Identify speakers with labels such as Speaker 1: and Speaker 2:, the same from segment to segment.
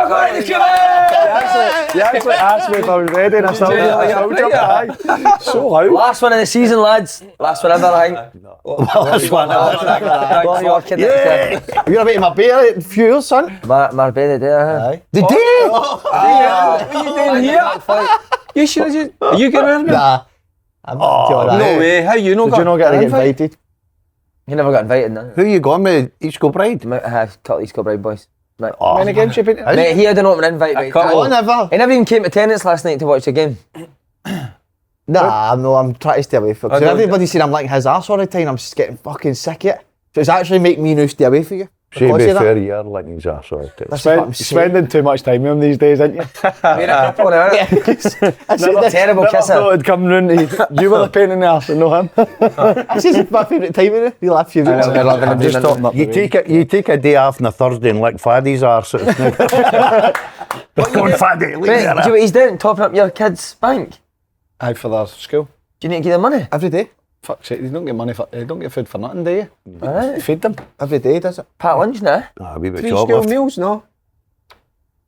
Speaker 1: You're going to
Speaker 2: You actually asked me if I was ready and I still jumped. So loud.
Speaker 1: Last one of the season, lads. Last one ever, I think.
Speaker 3: Last one.
Speaker 1: Yeah.
Speaker 3: You're going to make my beer in a few years, son.
Speaker 1: Marbella there, huh?
Speaker 3: The day?
Speaker 4: What are you doing here? You sure? Are you getting in?
Speaker 3: Nah. I'm not doing that.
Speaker 4: No way. How you know?
Speaker 2: Did you not get invited?
Speaker 1: You never got invited, no?
Speaker 3: Who you going with? East Kilbride?
Speaker 1: Couple of East Kilbride boys. Right.
Speaker 3: Oh,
Speaker 2: Many games you been to?
Speaker 1: Mate, he had an open invite. Right?
Speaker 3: Oh, never.
Speaker 1: He never even came to tennis last night to watch the game.
Speaker 3: Nah, no, I'm trying to stay away from it. Everybody's saying I'm like his arse all the time. I'm just getting fucking sick of it. So it's actually making me now stay away from you.
Speaker 2: To be fair, you're like his arse all the time. Spending too much time with him these days, aren't you?
Speaker 1: Made a couple of hours. Terrible kisser.
Speaker 2: I thought he'd come round to you were the pain in the arse and not him.
Speaker 3: This is my favourite time of it. The last few weeks.
Speaker 2: I'm just talking up.
Speaker 5: You take a day off on a Thursday and lick Faddy's arse. Come on, Faddy, leave
Speaker 1: Wait, do you know
Speaker 5: it.
Speaker 1: what he's doing? Topping up your kids' bank?
Speaker 2: Aye, for their school.
Speaker 1: Do you need to give them money?
Speaker 3: Every day.
Speaker 2: Fuck's sake, you don't get money for, you don't get food for nothing, do you?
Speaker 1: Alright.
Speaker 2: Feed them.
Speaker 3: Every day, does it?
Speaker 1: Pat lunch now?
Speaker 5: Ah, a wee bit
Speaker 4: 3
Speaker 5: job
Speaker 4: school
Speaker 5: left.
Speaker 4: meals, no?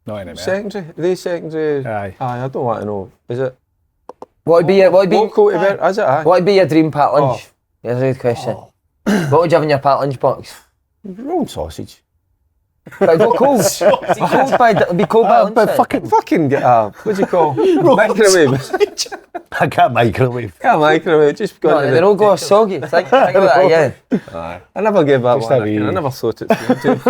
Speaker 2: No, anymore.
Speaker 4: Secondary? Are they secondary?
Speaker 2: Aye.
Speaker 4: I don't want to know. Is it?
Speaker 1: What would be
Speaker 4: Local to Everton, is it? Aye.
Speaker 1: what would be your dream Pat lunch? Here's a good question. What would you have in your Pat lunch box?
Speaker 4: Rolled sausage.
Speaker 1: But go cold. Be cold by lunchtime.
Speaker 4: Fucking get what do you call? Microwave.
Speaker 5: I can't microwave.
Speaker 4: Can't microwave. Just go.
Speaker 1: No, they don't go soggy. Think about that again.
Speaker 4: Aye. I never gave that
Speaker 2: Just
Speaker 4: one.
Speaker 2: a wee-
Speaker 4: I never thought it through.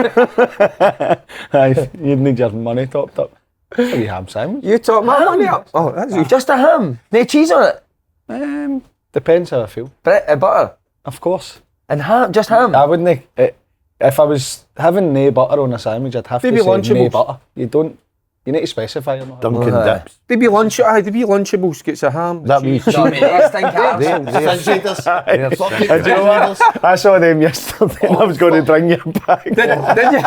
Speaker 2: Aye, you'd need your money topped up. A wee ham sandwich.
Speaker 4: You top my money up. Oh, that's you.
Speaker 1: Just a ham. No cheese on it.
Speaker 2: Depends how I feel.
Speaker 1: Butter.
Speaker 2: Of course.
Speaker 1: And ham. Just ham.
Speaker 2: I wouldn't. If I was having no butter on a sandwich, I'd have
Speaker 4: Maybe
Speaker 2: to say no
Speaker 4: Lunchables.
Speaker 2: butter. You need to specify or not.
Speaker 5: Dunkin'
Speaker 1: Aye.
Speaker 5: dips.
Speaker 4: They be Lunchables gets a ham.
Speaker 5: That means
Speaker 1: No, mate, let's think absolute.
Speaker 2: Do you know what? I saw them yesterday and I was going to bring you back.
Speaker 4: Did you?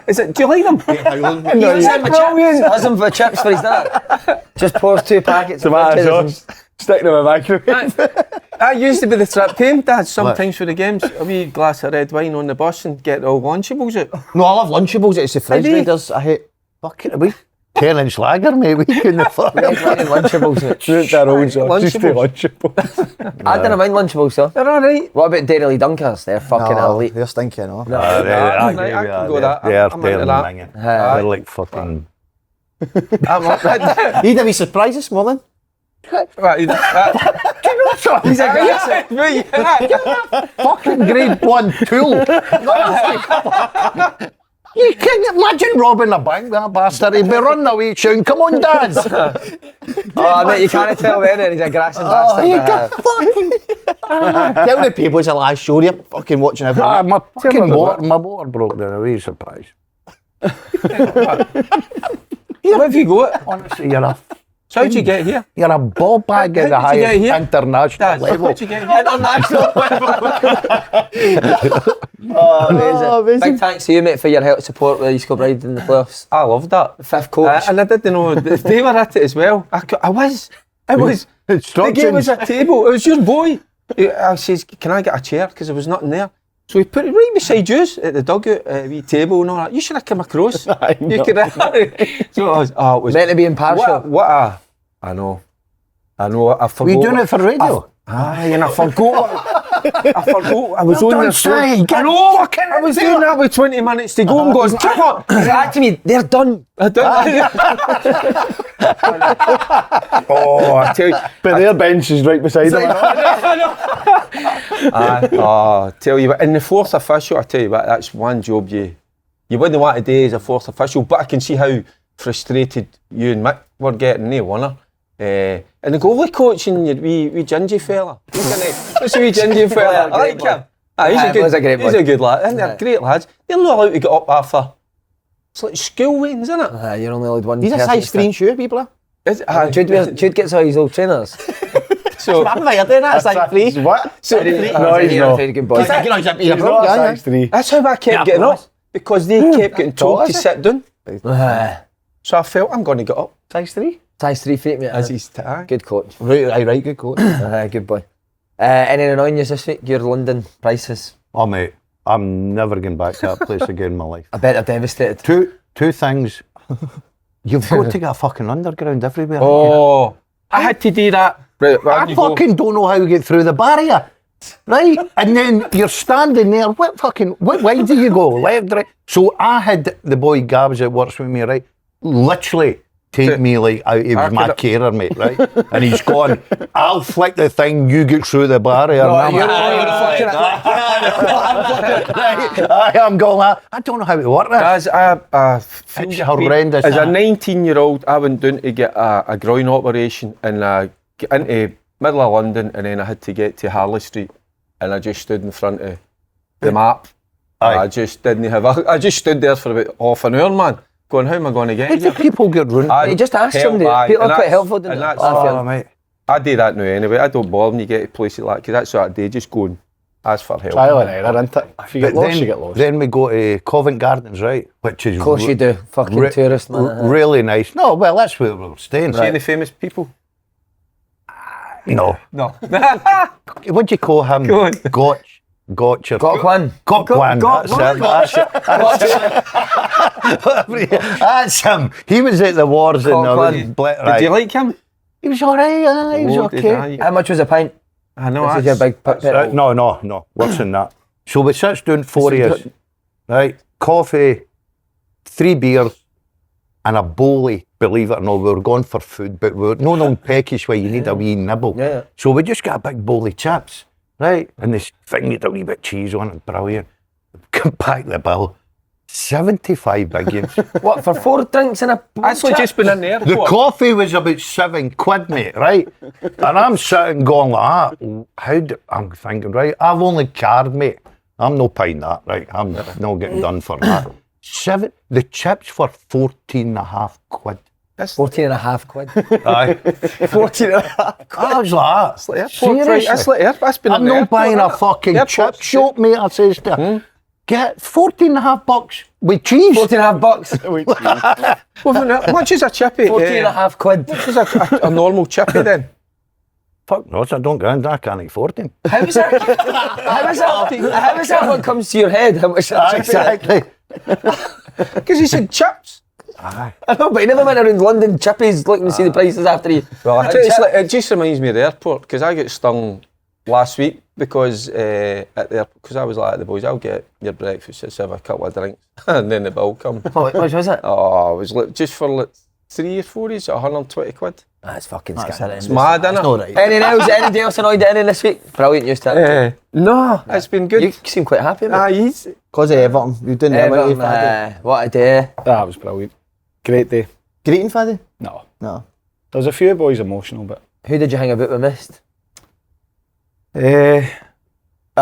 Speaker 4: Is it? Do you like them?
Speaker 1: No, he's has him for chips for his dad. Just pours 2 packets
Speaker 2: Tomato
Speaker 1: of
Speaker 2: sauce. Stick them in the microwave.
Speaker 4: I used to be the trip team, Dad, sometimes for the games. A wee glass of red wine on the bus and get all Lunchables out.
Speaker 3: No, I love Lunchables. It's the fridge
Speaker 4: Really?
Speaker 3: raiders. I hate.
Speaker 5: fucking a wee 10-inch lager, mate. We couldn't fuck.
Speaker 1: Red wine and Lunchables.
Speaker 2: Drink their own sauce. Just do Lunchables.
Speaker 1: I didn't mind Lunchables though.
Speaker 4: They're alright.
Speaker 1: What about Dairy Lee Dunkers? They're fucking
Speaker 3: No,
Speaker 1: elite.
Speaker 3: they're stinking, no?
Speaker 4: I can go that.
Speaker 5: They're
Speaker 4: I'm into that.
Speaker 5: minging.
Speaker 1: Aye.
Speaker 5: They're like fucking...
Speaker 4: I'm up with that.
Speaker 3: You'd have been surprised this morning.
Speaker 4: Right, he's a great
Speaker 5: fucking grade 1 tool. You can't imagine robbing a bank, that bastard. He'd be running away tune. Come on, Dad.
Speaker 1: Oh, mate, you can't tell then. He's a grassing bastard.
Speaker 3: You got fucking... Tell the people it's the last show. You're fucking watching everything.
Speaker 5: Ah, my fucking motor broke down. A wee surprise.
Speaker 4: Where have you got?
Speaker 5: Honestly, you're a...
Speaker 4: So how'd you get here?
Speaker 5: You're a ball bag at the
Speaker 4: How did you get
Speaker 5: highest
Speaker 4: here?
Speaker 5: international
Speaker 4: Dad,
Speaker 5: level.
Speaker 4: how'd you get here?
Speaker 1: International Oh, amazing.
Speaker 3: Oh, amazing.
Speaker 1: Big thanks to you, mate, for your help support with East Kilbride in the playoffs.
Speaker 4: I loved that.
Speaker 1: The 5th coach.
Speaker 4: And I didn't know, they were at it as well. I was. The game was
Speaker 5: Instructions.
Speaker 4: a table. It was your boy. I says, can I get a chair? Because there was nothing there. So he put it right beside you at the dugout, a wee table and all that. You should have come across.
Speaker 2: I know.
Speaker 4: You could have. So it was
Speaker 1: Meant to be impartial.
Speaker 4: what a... I know. I forgot.
Speaker 5: Were you doing it for radio?
Speaker 4: Aye, and I forgot. I was on
Speaker 5: Don't
Speaker 4: the
Speaker 5: say,
Speaker 4: phone.
Speaker 5: get
Speaker 4: I know.
Speaker 5: fucking
Speaker 4: I was doing that with 20 minutes to go and goes, check up.
Speaker 1: He's like to me, they're done.
Speaker 4: I don't. Oh, I tell you.
Speaker 2: But their bench is right beside them.
Speaker 4: Tell you what, in the fourth official, I tell you what, that's one job you wouldn't want to do as a fourth official, but I can see how frustrated you and Mick were getting, no wonder. And the goalie coach and your wee gingy fella. What's a wee gingy fella? I like him. He's a good lad. And they're great lads. They're not allowed to get up after. It's like school weightings, isn't it?
Speaker 1: You're only allowed one.
Speaker 3: These are size 3 shoe, people are.
Speaker 1: Jude gets all his old trainers.
Speaker 4: So
Speaker 3: I'm not doing that, size 3.
Speaker 2: What?
Speaker 4: So
Speaker 2: No, he's not.
Speaker 1: Good boy.
Speaker 2: He's not a size 3.
Speaker 4: that's how I kept getting up. Because they kept getting told to sit down. So I felt I'm going to get up.
Speaker 3: Size 3?
Speaker 1: Size 3 feet, mate.
Speaker 4: As he's tag.
Speaker 1: Good coach.
Speaker 3: Right, good coach.
Speaker 1: Good boy. Any annoying news this week? Your London prices.
Speaker 5: Oh, mate, I'm never going back to that place again in my life.
Speaker 1: I bet they're devastated.
Speaker 5: Two things You've got to get a fucking underground everywhere.
Speaker 4: Oh, I had to do that. Right,
Speaker 5: I fucking don't know how to get through the barrier. Right? And then you're standing there. What way do you go? Left, right? So I had the boy Gabs that works with me, right? Literally take me like out of my carer, mate, right? And he's gone, I'll flick the thing, you get through the barrier.
Speaker 3: No,
Speaker 5: and
Speaker 3: you're
Speaker 5: I am going, I don't know how to work that.
Speaker 4: It's
Speaker 5: horrendous.
Speaker 4: As a 19-year-old, I went down to get a groin operation and get into middle of London, and then I had to get to Harley Street, and I just stood in front of the map. I just didn't have. I just stood there for about half an hour, man. Going, how am I going to get
Speaker 5: How
Speaker 4: here?
Speaker 5: do people get round?
Speaker 1: You just ask somebody. People are quite helpful, don't they?
Speaker 5: Mate.
Speaker 4: I do that now anyway. I don't bother when you get to places like that, because that's what I do. Just go and ask for help.
Speaker 2: Trial and error, isn't it? If you get lost, you get lost.
Speaker 5: Then we go to Covent Gardens, right? Which is
Speaker 1: Of course you do. Fucking tourist, man.
Speaker 5: Really nice. No, well, that's where we're staying.
Speaker 4: See any famous people?
Speaker 5: No. What do you call him?
Speaker 4: Go on.
Speaker 5: Gotcha.
Speaker 1: Got one.
Speaker 5: That's him. He was at the wars in
Speaker 4: Did you like him?
Speaker 5: He was alright, he was okay.
Speaker 1: How much was a pint?
Speaker 4: I know.
Speaker 1: This is your big pit.
Speaker 5: No, worse than that. So we sits down 4 years, right? Coffee, 3 beers, and a bowlie. Believe it or not, we were going for food, but we were no peckish where you need a wee nibble.
Speaker 1: Yeah.
Speaker 5: So we just got a big bowl of chips, right? And this thing with a wee bit of cheese on it, brilliant. Come back the bill, 75 biggies.
Speaker 1: What, for 4 drinks and a
Speaker 4: Actually, just been in the
Speaker 5: The
Speaker 4: airport.
Speaker 5: coffee was about £7, mate, right? And I'm sitting going like that. I'm thinking, right, I've only card, mate. I'm no paying that, right? I'm not getting done for that. The chips for £14.50.
Speaker 1: That's 14.5 quid.
Speaker 5: Aye.
Speaker 1: 14.5 quid.
Speaker 5: I was like,
Speaker 4: Seriously? That's been
Speaker 5: I'm
Speaker 4: in the
Speaker 5: not
Speaker 4: airport,
Speaker 5: buying a
Speaker 4: innit?
Speaker 5: fucking
Speaker 4: Airport
Speaker 5: chip shop, mate, I says to her. Get $14.50 with cheese.
Speaker 1: 14.5 bucks.
Speaker 4: How much is a chippy?
Speaker 1: 14.5 quid.
Speaker 4: What is a normal chippy then?
Speaker 5: Fuck no, I don't go in, I can't afford them.
Speaker 1: How is that? How is that what comes to your head? How much that
Speaker 5: Exactly.
Speaker 4: Because he said chips.
Speaker 5: Aye.
Speaker 1: I know, but he never went around London chippies looking to see the prices after he.
Speaker 4: Well, it just reminds me of the airport, because I got stung last week because because I was like, the boys, I'll get your breakfast, let's have a couple of drinks, and then the bill come.
Speaker 1: What much was it?
Speaker 4: Oh, it was just for like 3 or 4 years, 120 quid.
Speaker 1: That's fucking scandalous.
Speaker 4: It's mad, isn't it?
Speaker 1: Anything else annoyed at any this week? Brilliant news to
Speaker 4: No, it's been good.
Speaker 1: You seem quite happy, mate.
Speaker 4: Easy.
Speaker 3: Because of Everton. You've done that,
Speaker 1: Everton,
Speaker 3: Faddy.
Speaker 1: what a day.
Speaker 2: That was brilliant. Great day.
Speaker 3: Greeting, Faddy?
Speaker 2: No.
Speaker 3: No.
Speaker 2: There was a few boys emotional, but
Speaker 1: Who did you hang about with missed?
Speaker 2: I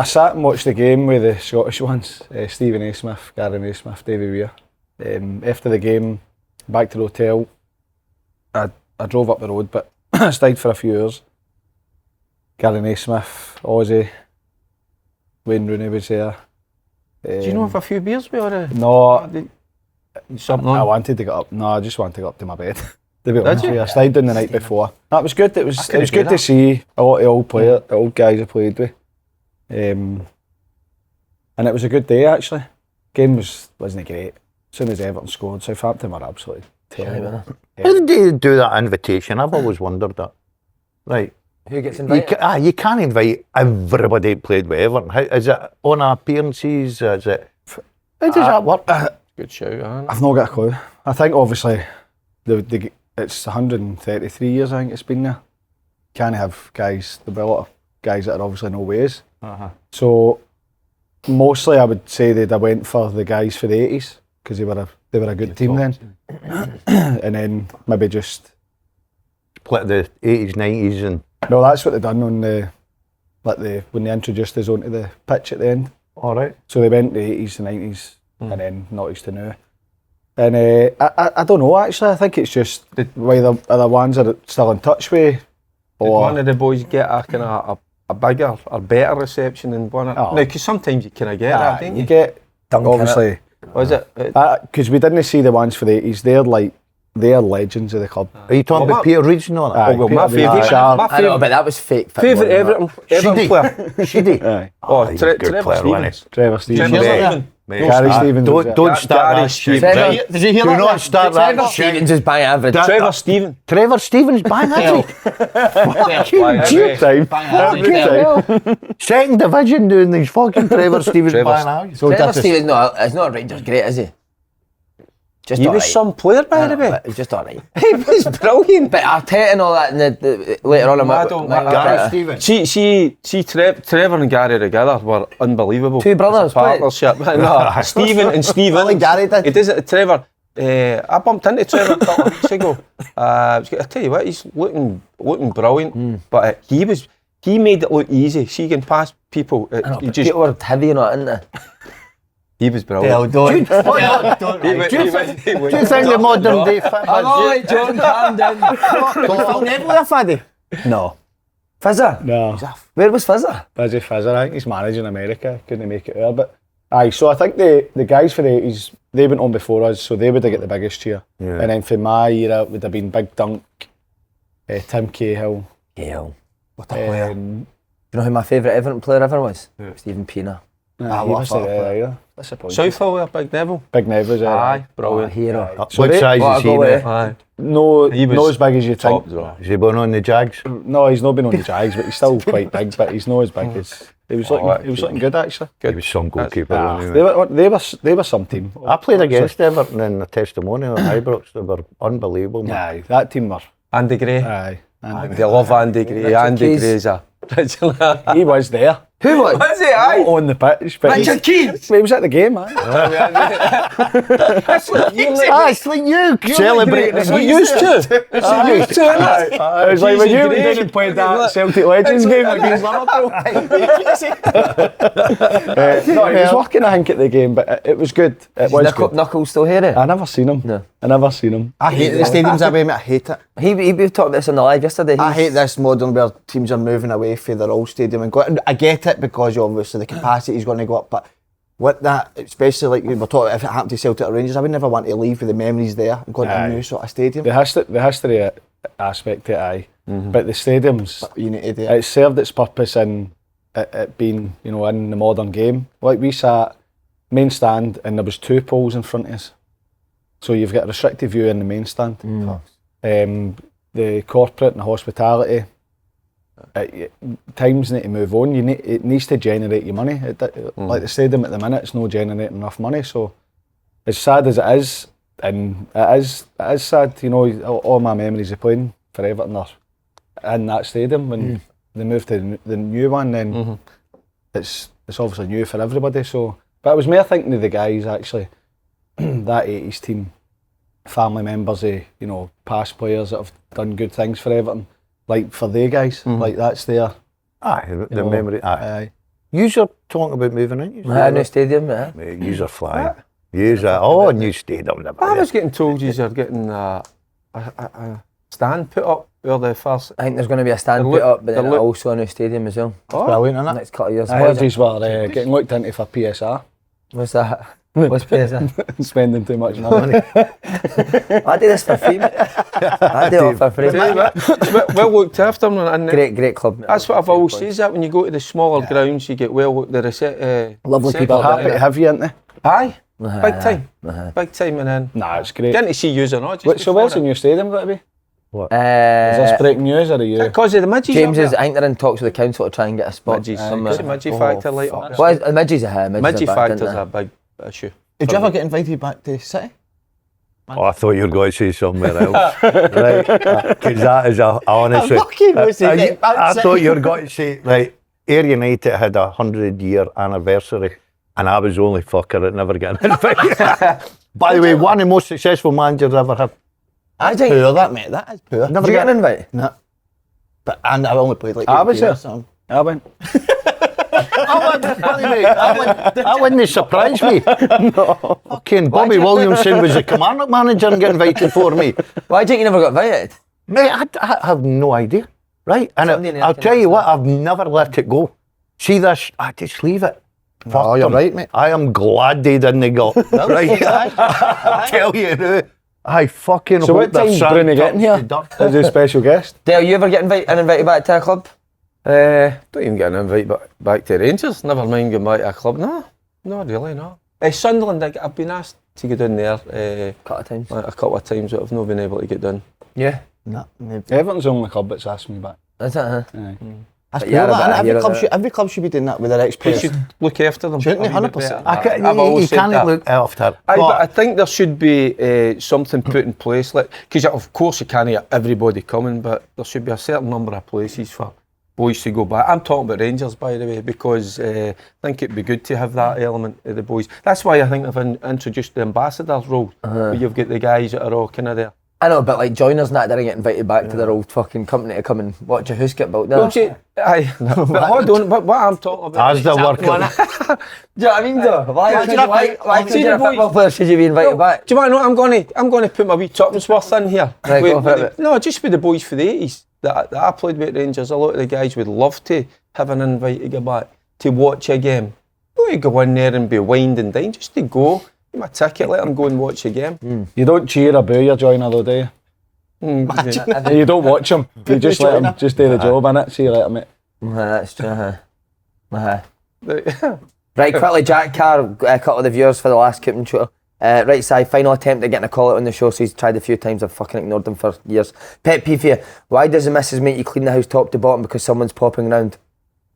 Speaker 2: sat and watched the game with the Scottish ones, Stephen A. Smith, Gary A. Smith, Davy Weir. After the game, back to the hotel, I drove up the road, but I stayed for a few hours. Gary A. Smith, Ozzy, Wayne Rooney was there.
Speaker 4: Do you know if a few beers we or
Speaker 2: No,
Speaker 4: something
Speaker 2: I
Speaker 4: on?
Speaker 2: wanted to get up. No, I just wanted to get up to my bed. To be honest
Speaker 4: you?
Speaker 2: with you, I stayed down the night before. That was good. It was
Speaker 4: couldn't do
Speaker 2: good to
Speaker 4: that.
Speaker 2: see a lot of old guys I played with, and it was a good day actually. Game wasn't great. As soon as Everton scored, Southampton were absolutely terrible.
Speaker 5: How did they do that invitation? I've always wondered that. Right.
Speaker 1: Who gets invited?
Speaker 5: You can't invite everybody that played with Everton. How, is it on appearances? Is it? How does that work?
Speaker 4: Good shout, huh?
Speaker 2: I've not got a clue. I think obviously it's 133 years I think it's been there. Can't have guys. There'll be a lot of guys that are obviously no ways. So mostly I would say that I went for the guys for the 80s because they were a good team then, and then maybe just
Speaker 5: Split the 80s, 90s, and
Speaker 2: no. That's what they done on when they introduced us onto the pitch at the end.
Speaker 5: all right.
Speaker 2: So they went the 80s, the 90s, and then noughties to now. And I don't know actually. I think it's just whether are the ones that are still in touch with.
Speaker 4: Did
Speaker 2: Or
Speaker 4: one of the boys get a kind of a bigger or better reception than one of
Speaker 2: Oh.
Speaker 4: No, because sometimes you kind of get that, don't
Speaker 2: you
Speaker 4: you?
Speaker 2: get
Speaker 1: Duncan,
Speaker 2: obviously
Speaker 4: Was it?
Speaker 2: because we didn't see the ones for the 80s. They're legends of the club.
Speaker 5: Are you talking
Speaker 4: Well,
Speaker 5: about Peter Reid's and all that?
Speaker 2: Aye.
Speaker 4: Oh, well, my
Speaker 2: Peter Reid,
Speaker 4: favourite,
Speaker 2: Sharp.
Speaker 4: my
Speaker 1: I know, but
Speaker 4: favourite,
Speaker 1: that was fake.
Speaker 4: Everton
Speaker 5: Should he?
Speaker 4: player.
Speaker 5: Should he?
Speaker 2: Aye.
Speaker 5: Oh, he's a good
Speaker 4: Trevor
Speaker 5: player, wasn't he?
Speaker 4: Stevens.
Speaker 2: Trevor Stevens.
Speaker 4: Trevor
Speaker 5: Yeah.
Speaker 4: Stevens.
Speaker 5: Mate,
Speaker 2: Gary Stevens.
Speaker 5: Don't start
Speaker 4: Gary
Speaker 5: that shit.
Speaker 4: Stevens.
Speaker 5: Right?
Speaker 3: Did you hear
Speaker 5: Do
Speaker 3: that?
Speaker 5: not start
Speaker 1: Trevor
Speaker 5: that shit.
Speaker 1: Stevens is bang average.
Speaker 4: Trevor Stevens.
Speaker 5: Trevor Stevens, bang average.
Speaker 2: Every time.
Speaker 5: Second division doing these fucking Trevor Stevens
Speaker 4: Trevor
Speaker 5: bang average.
Speaker 3: So
Speaker 1: Trevor
Speaker 3: that's
Speaker 1: Stevens, is not Rangers great, is he? Just
Speaker 4: He
Speaker 1: all
Speaker 4: was
Speaker 1: right.
Speaker 4: some player, by the way.
Speaker 1: He's just alright.
Speaker 4: He was brilliant.
Speaker 1: But Arteta and all that, and later on,
Speaker 4: I don't like
Speaker 5: Gary Stevens.
Speaker 4: See, Trevor and Gary together were unbelievable.
Speaker 1: Two brothers,
Speaker 4: It's a partnership. No, Stephen and Stephen.
Speaker 3: Like Gary did.
Speaker 4: He doesn't. Trevor. I bumped into Trevor a couple of weeks ago. I tell you what, he's looking brilliant. But he made it look easy. She can pass people.
Speaker 1: People were heavy and all, isn't they?
Speaker 4: He was brilliant.
Speaker 3: Don't.
Speaker 4: He went-
Speaker 5: Do you think the modern day fit has...
Speaker 1: John, calm down.
Speaker 3: Phil Neville there, Faddy?
Speaker 2: No.
Speaker 1: Fizzer?
Speaker 2: No.
Speaker 1: Where was Fizzer?
Speaker 2: Busy Fizzer. I think he's managing America. Couldn't make it there. But aye, so I think the guys for the 80s, they went on before us, so they would have got the biggest cheer.
Speaker 5: Yeah.
Speaker 2: And then for my era, it would have been Big Dunk, Tim Cahill.
Speaker 1: Cahill.
Speaker 3: What a player.
Speaker 1: Do you know who my favourite Everton player ever was? Stephen Pienaar.
Speaker 2: He
Speaker 3: what a
Speaker 2: wasn't
Speaker 3: player.
Speaker 2: there either. Disappointing.
Speaker 4: Southall there, Big Neville.
Speaker 2: Big Neville's there.
Speaker 4: Aye, brilliant.
Speaker 1: Hero.
Speaker 2: So
Speaker 5: What
Speaker 2: they-
Speaker 5: size
Speaker 1: what
Speaker 5: is
Speaker 1: a
Speaker 5: he
Speaker 1: goal,
Speaker 5: now?
Speaker 4: Aye.
Speaker 2: No,
Speaker 4: He was
Speaker 2: not as big as you
Speaker 4: top
Speaker 2: think.
Speaker 4: draw.
Speaker 5: Is he born on the Jags?
Speaker 2: No, he's not been on the Jags, but he's still quite big. But he's not as big as he was. Looking good actually.
Speaker 5: He was some goalkeeper.
Speaker 2: Ah,
Speaker 5: wasn't he?
Speaker 2: they were some team.
Speaker 5: I played against Everton in the testimonial at Ibrox. They were unbelievable, man.
Speaker 2: Aye, that team were.
Speaker 4: Andy Gray.
Speaker 2: Aye, and
Speaker 4: They love Andy Gray.
Speaker 1: Richard
Speaker 4: Andy
Speaker 1: Keys.
Speaker 4: Gray's a...
Speaker 2: he was there.
Speaker 1: Who was?
Speaker 4: Was he? Aye.
Speaker 2: Not on the pitch, but
Speaker 1: Richard Keys.
Speaker 2: he was at the game, man.
Speaker 5: Ah, it's like you celebrating.
Speaker 4: It's what you used to. It's what you used to, innit?
Speaker 2: It was like when
Speaker 4: Keys
Speaker 2: you
Speaker 4: and
Speaker 2: went
Speaker 4: Gray.
Speaker 2: in and played that Celtic Legends game against Liverpool. No, he was working, I think, at the game, but it was good. It was good.
Speaker 1: Knuckles still here, eh?
Speaker 2: I never seen him.
Speaker 1: No.
Speaker 2: I never seen him.
Speaker 3: I hate the stadiums that way, mate. I hate it.
Speaker 1: We talked about this on the live yesterday.
Speaker 3: I hate this modern where teams are moving away from their old stadium and going. I get it because obviously the capacity is going to go up, but with that, especially like we were talking about if it happened to Celtic or Rangers, I would never want to leave with the memories there and go to a new sort of stadium.
Speaker 2: The history aspect to it, aye. But the stadiums,
Speaker 3: You need to do it.
Speaker 2: it served its purpose in it being, in the modern game. Like we sat main stand and there was 2 poles in front of us. So you've got a restricted view in the main stand. The corporate and the hospitality, times need to move on. It needs to generate you money. Like the stadium at the minute, it's not generating enough money. So as sad as it is, and it is sad, all my memories of playing for Everton are in that stadium. When they moved to the new one, then it's obviously new for everybody. So, but I was more thinking of the guys actually, that 80s team, family members of past players that have done good things for Everton. Like for they guys, like that's their
Speaker 5: Aye, the memory. Aye.
Speaker 2: aye.
Speaker 5: You're talking about moving in.
Speaker 1: New stadium, yeah.
Speaker 5: You're flying. You're new stadium.
Speaker 4: I was getting told you're getting a stand put up where the first...
Speaker 1: I think there's going to be a stand
Speaker 4: The
Speaker 1: put
Speaker 4: look-
Speaker 1: up, but
Speaker 4: the
Speaker 1: then
Speaker 4: look-
Speaker 1: also a new stadium as well.
Speaker 3: Brilliant, isn't it?
Speaker 1: Next couple of years.
Speaker 2: I heard these were getting looked into for PSR,
Speaker 1: What's that? What's PSA?
Speaker 2: spending too much money.
Speaker 1: I do this for free, mate. I do it for free.
Speaker 4: well looked after, and
Speaker 1: Great club, mate.
Speaker 4: that's what I've always said, that when you go to the smaller grounds, you get well looked.
Speaker 1: Lovely
Speaker 2: They're
Speaker 1: people.
Speaker 2: happy to have you, aren't they?
Speaker 4: Aye, big time, and then
Speaker 2: Nah, it's great.
Speaker 4: getting to see you or not.
Speaker 2: So where's the new stadium got to be? Is this
Speaker 1: Uh,
Speaker 2: breaking news or are you?
Speaker 4: Because of the midges.
Speaker 1: James is, I think they're in talks with the council to try and get a spot.
Speaker 4: Midges.
Speaker 1: somewhere.
Speaker 4: It's a midgie factor light up.
Speaker 1: Well, the midges are here.
Speaker 4: Midgie
Speaker 1: are back,
Speaker 4: factor's
Speaker 1: didn't
Speaker 4: a big issue.
Speaker 3: Did you ever get invited back to City?
Speaker 5: Oh, I thought you were going to say somewhere else. Right? Because that is honestly.
Speaker 3: fucking was he getting back
Speaker 5: I
Speaker 3: to
Speaker 5: thought
Speaker 3: City?
Speaker 5: you were going to say, right, Ayr United had a 100-year anniversary and I was the only fucker that never got invited. By the way, one of the most successful managers I ever had.
Speaker 1: I think.
Speaker 3: Poor, that, mate. That is poor.
Speaker 1: Did you get an invite?
Speaker 3: No. But and I only played like
Speaker 2: I
Speaker 3: 8
Speaker 2: was
Speaker 3: years,
Speaker 2: there.
Speaker 3: so-
Speaker 2: I went.
Speaker 5: That wouldn't surprise me. Fucking Bobby Williamson was the Kilmarnock manager and got invited for me.
Speaker 1: Why do you think you never got invited?
Speaker 5: Mate, I have no idea. Right? And
Speaker 1: Somebody in the
Speaker 5: I'll tell you
Speaker 1: internet
Speaker 5: what, I've never let it go. See this, I just leave it.
Speaker 3: Oh, you're right, mate.
Speaker 5: I am glad they didn't go. Right? I'll tell you now. I fucking
Speaker 2: So
Speaker 5: hope
Speaker 2: what
Speaker 5: they're
Speaker 2: time's
Speaker 5: sat
Speaker 2: Bruni
Speaker 5: up
Speaker 2: getting
Speaker 5: to
Speaker 2: here?
Speaker 5: duck.
Speaker 2: As a special guest.
Speaker 1: Dale, you ever get invited back to a club?
Speaker 4: Don't even get an invite back to Rangers. Never mind going back to a club. No, not really, no. Sunderland, I've been asked to go down there
Speaker 1: A
Speaker 4: couple of times, but I've not been able to get done.
Speaker 1: Yeah.
Speaker 3: Nah, maybe.
Speaker 2: Everton's the only club that's asked me back.
Speaker 1: Is it, huh?
Speaker 2: Aye.
Speaker 3: That's
Speaker 1: But
Speaker 3: cool,
Speaker 1: yeah,
Speaker 3: that,
Speaker 1: but
Speaker 3: innit? Every club should be doing that with their
Speaker 4: They
Speaker 3: ex-players.
Speaker 4: should look after them.
Speaker 3: Shouldn't they?
Speaker 4: a wee bit
Speaker 3: 100%.
Speaker 4: better. I've
Speaker 5: You
Speaker 4: always said
Speaker 5: can't
Speaker 4: that.
Speaker 5: look after.
Speaker 4: Aye, but I think there should be something put in place, like, because of course you can't have everybody coming, but there should be a certain number of places for boys to go back. I'm talking about Rangers, by the way, because I think it'd be good to have that element of the boys. That's why I think they've introduced the ambassadors role, where you've got the guys that are all kind of there.
Speaker 1: I know, but like joiners and that, they get invited back to their old fucking company to come and watch a house get built there.
Speaker 4: Don't you? Aye, but hold on, but what I'm talking about...
Speaker 5: As the worker.
Speaker 1: Do you know what I mean though? Why should
Speaker 4: See the
Speaker 1: a football player should you be invited back?
Speaker 4: Do you want to know? I'm going to put my wee tuppence worth in here.
Speaker 1: Right, go for it.
Speaker 4: No, just with the boys for the 80s that I played with Rangers. A lot of the guys would love to have an invite to go back to watch a game. Not to go in there and be wined and dined, just to go. Get my ticket, let them go and watch a game.
Speaker 2: You don't cheer or boo your joiner though, do you? You don't watch them. You just let them just do the job, innit? See you later, mate.
Speaker 1: That's true. Right, quickly, Jack Carr, a couple of the viewers for the last Cupman shooter. Right side, final attempt at getting a call out on the show, so he's tried a few times. I've fucking ignored them for years. Pet peeve here. Why does the missus make you clean the house top to bottom because someone's popping round?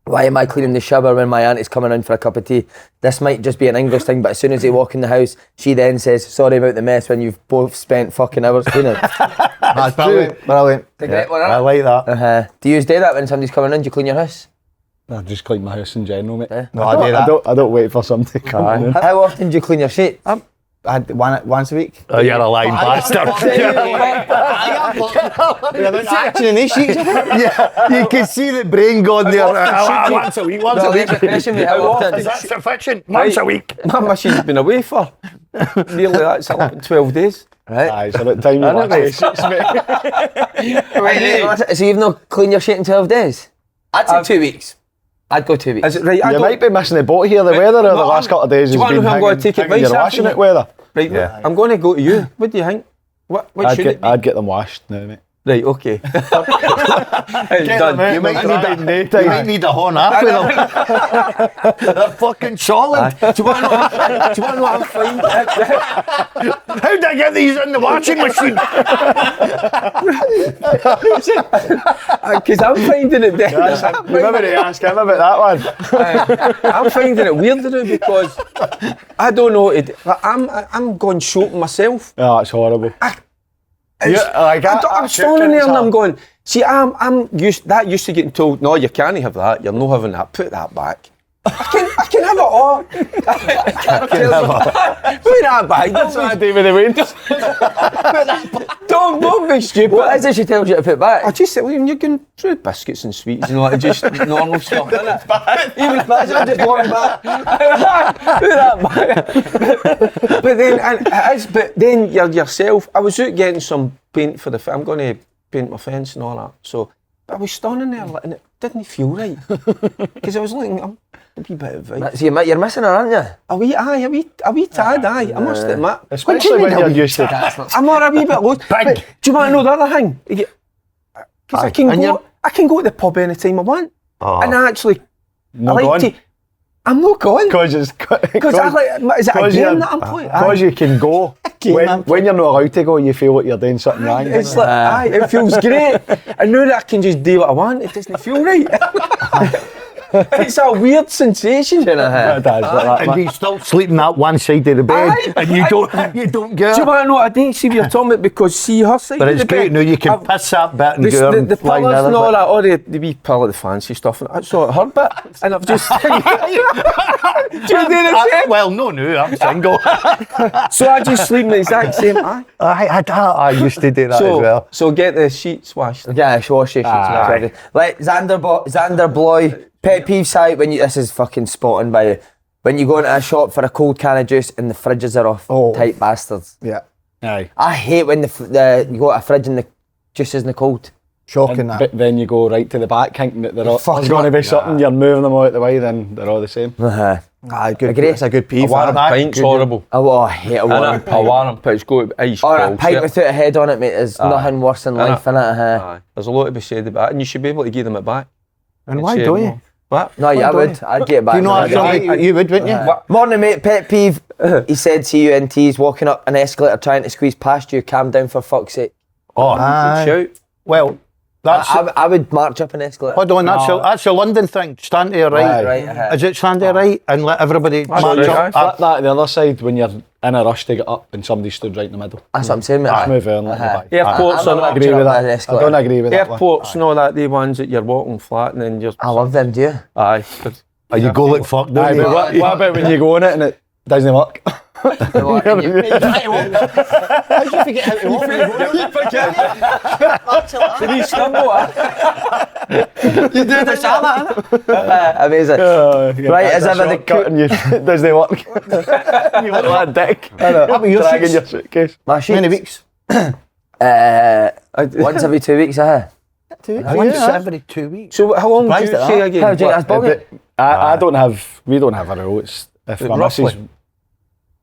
Speaker 1: Why am I cleaning the shower when my auntie's coming in for a cup of tea? This might just be an English thing, but as soon as they walk in the house, she then says, sorry about the mess, when you've both spent fucking hours cleaning.
Speaker 3: That's brilliant. Brilliant.
Speaker 1: The great one,
Speaker 5: I like that.
Speaker 1: Do you do that when somebody's coming in? Do you clean your house?
Speaker 2: I just clean my house in general, mate.
Speaker 3: No, I do that.
Speaker 2: I don't wait for somebody to come in.
Speaker 1: How often do you clean your sheet?
Speaker 3: I had once a week.
Speaker 5: Oh, you're a lying bastard.
Speaker 3: Action in these sheets.
Speaker 5: Yeah, you can see the brain gone there. Once a week, once a week.
Speaker 1: How often?
Speaker 5: Is that sufficient? Once a week.
Speaker 4: My machine's been away for nearly that's 11, 12 days.
Speaker 1: Right.
Speaker 2: Aye, so about time you wash the sheets, mate.
Speaker 1: Wait, so you've not cleaned your sheet in 12 days? I'd say 2 weeks. I'd go 2 weeks.
Speaker 4: Is it right?
Speaker 2: You might be missing the boat here. The weather over the last couple of days
Speaker 4: do
Speaker 2: has
Speaker 4: you
Speaker 2: been
Speaker 4: want to know who I'm going to take advice
Speaker 2: you're
Speaker 4: after
Speaker 2: washing
Speaker 4: me?
Speaker 2: it weather.
Speaker 4: Right,
Speaker 5: Yeah.
Speaker 4: I'm going to go to you. What do you think? What should it be?
Speaker 2: I'd get them washed now, mate.
Speaker 4: Right, okay. It's done.
Speaker 5: You might need a horn up with them. They're fucking solid.
Speaker 4: Do you want to know what I'm finding?
Speaker 5: How did I get these in the washing machine?
Speaker 4: Because I'm finding it there.
Speaker 2: Remember to ask him about that one.
Speaker 4: I'm finding it weird to do because I don't know. I'm going shopping myself.
Speaker 2: Oh, it's horrible.
Speaker 4: I'm standing there and I'm going, see, I'm used to getting told, no, you can't have that, you're not having that, put that back. I can have it all. Put that back.
Speaker 2: That's what I do with the windows.
Speaker 4: Don't be stupid.
Speaker 1: What is it she tells you to put back?
Speaker 4: I just said, when you're going through biscuits and sweets and all that, just normal stuff, innit? Even if that's just going back. Put that back. But then you're yourself. I was out getting some paint for I'm going to paint my fence and all that. So I was standing there and it didn't feel right. Because I was looking, I'm a wee bit of advice.
Speaker 1: So you're missing her, aren't you?
Speaker 4: A wee tad, aye. I must admit.
Speaker 2: Especially when you're used to
Speaker 4: I'm not a wee bit lost. But do you want to know the other thing? Because I can go to the pub anytime I want. And I actually, I'm not going.
Speaker 2: Because
Speaker 4: is it a game that I'm playing?
Speaker 2: Because you can go. When you're not allowed to go, you feel like you're doing something wrong.
Speaker 4: It's like, it feels great. And now that I can just do what I want, it doesn't feel right. It's a weird sensation.
Speaker 2: It does,
Speaker 5: And you still sleeping that one side of the bed, and you don't get
Speaker 4: Do you
Speaker 5: it.
Speaker 4: want to know what I didn't see what you're talking about? Because see her side
Speaker 5: But
Speaker 4: of
Speaker 5: it's
Speaker 4: the
Speaker 5: great
Speaker 4: bed,
Speaker 5: now you can piss that bit and go and
Speaker 4: the
Speaker 5: fly
Speaker 4: pillars
Speaker 5: another
Speaker 4: and all
Speaker 5: bit.
Speaker 4: that, or the wee pillow, the fancy stuff, and I saw her bit, and I've just... Do you do the same?
Speaker 5: Well, no, I'm single.
Speaker 4: So I just sleep in the exact same...
Speaker 5: I used to do that as well.
Speaker 4: So get the sheets washed.
Speaker 1: Yeah, wash your sheets. Like Xander Bloy, pet peeve side when this is fucking spotting by you. When you go into a shop for a cold can of juice and the fridges are off, tight bastards.
Speaker 3: Yeah.
Speaker 2: Aye.
Speaker 1: I hate when you go to a fridge and the juice isn't cold.
Speaker 3: Shocking that.
Speaker 2: But then you go right to the back thinking that there's going to be something, you're moving them out the way, then they're all the same.
Speaker 3: Good.
Speaker 1: Agree.
Speaker 3: It's a good peeve.
Speaker 4: A warm pint's horrible.
Speaker 1: I hate a warm
Speaker 4: A warm pint's got to be ice
Speaker 1: Or
Speaker 4: cold.
Speaker 1: a pint without a head on it, mate, is nothing worse in life, innit?
Speaker 4: Aye. There's a lot to be said about it, and you should be able to give them it back.
Speaker 5: And why don't you?
Speaker 4: What?
Speaker 1: No, yeah, I would. I'd get it back.
Speaker 3: Do you know
Speaker 1: I'd
Speaker 3: actually, you would, wouldn't you?
Speaker 1: Morning, mate. Pet peeve. He said T&Cs walking up an escalator trying to squeeze past you. Calm down for fuck's sake.
Speaker 5: Oh,
Speaker 3: Aye.
Speaker 4: Shout.
Speaker 5: well, that's...
Speaker 1: I would march up an escalator.
Speaker 5: Hold on, that's a London thing. Stand to your right.
Speaker 1: Right.
Speaker 5: Is it stand to your right and let everybody march
Speaker 4: right,
Speaker 5: up?
Speaker 2: Flip that to the other side when you're in a rush to get up and somebody stood right in the middle.
Speaker 1: That's what I'm saying, mate.
Speaker 2: Just move on, let me back.
Speaker 4: Airports
Speaker 1: I'm
Speaker 4: are
Speaker 1: not
Speaker 4: not
Speaker 2: agree with
Speaker 1: marching up an
Speaker 2: that. I
Speaker 1: escalator.
Speaker 2: don't agree with that one.
Speaker 4: Airports and all that, the ones that you're walking flat and then you're...
Speaker 1: I love them, do you?
Speaker 4: Aye.
Speaker 5: Oh, you go like fuck, don't
Speaker 2: Aye,
Speaker 5: you?
Speaker 2: but what about when you go on it and it doesn't work?
Speaker 3: How do you forget how to walk?
Speaker 4: Did he stumble?
Speaker 3: You do the salad,
Speaker 1: Amazing. Right, is ever the
Speaker 2: cut and you it doesn't work. You look like a dick.
Speaker 3: How about your
Speaker 2: Dragging
Speaker 3: sheets?
Speaker 2: your suitcase.
Speaker 1: My sheets?
Speaker 3: Many weeks?
Speaker 1: Once every 2 weeks,
Speaker 3: 2 weeks.
Speaker 5: Once every 2 weeks.
Speaker 4: So how long do
Speaker 3: Surprised
Speaker 4: you
Speaker 3: at
Speaker 4: say
Speaker 3: that.
Speaker 4: again?
Speaker 1: How do you think that's brilliant?
Speaker 2: I don't have, we don't have a rule. It's if my
Speaker 4: Roughly.
Speaker 2: missus,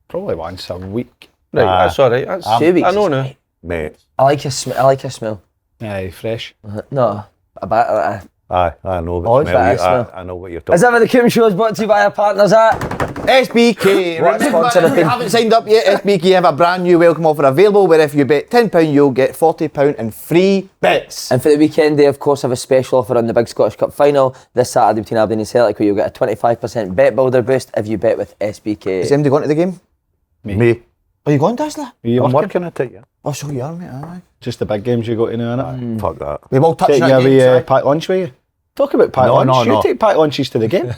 Speaker 2: probably once a week.
Speaker 4: Right, that's all right. That's,
Speaker 1: 2 weeks.
Speaker 4: I know now.
Speaker 5: Mate.
Speaker 1: I like your smell.
Speaker 2: Aye, fresh.
Speaker 1: No, about
Speaker 5: I know
Speaker 1: Oh,
Speaker 5: what
Speaker 1: it's
Speaker 5: smell
Speaker 1: that
Speaker 5: you,
Speaker 1: smell.
Speaker 5: I know what you're talking
Speaker 1: Is ever the Coombe Show is brought to you by our partners at
Speaker 3: SBK.
Speaker 1: What
Speaker 3: Remember,
Speaker 1: sponsor
Speaker 3: if
Speaker 1: have
Speaker 3: you
Speaker 1: been-
Speaker 3: haven't signed up yet, SBK have a brand new welcome offer available where if you bet £10 you'll get £40 in free bets.
Speaker 1: And for the weekend, they of course have a special offer on the Big Scottish Cup final this Saturday between Aberdeen and Celtic, where you'll get a 25% bet builder boost if you bet with SBK.
Speaker 3: Is MD going to the game?
Speaker 5: Me.
Speaker 3: Are you going, Dazzler?
Speaker 2: Are you
Speaker 5: I'm
Speaker 2: working?
Speaker 5: working at it, yeah.
Speaker 3: Oh, so you are, mate. Aye.
Speaker 2: Just the big games you got to know, innit?
Speaker 5: Fuck that.
Speaker 3: We've all touched
Speaker 2: Take
Speaker 3: on
Speaker 2: your
Speaker 3: it.
Speaker 2: wee packed lunch with you. Talk about packed
Speaker 5: No,
Speaker 2: lunch.
Speaker 5: no,
Speaker 2: You
Speaker 5: no.
Speaker 2: take packed lunches to the game.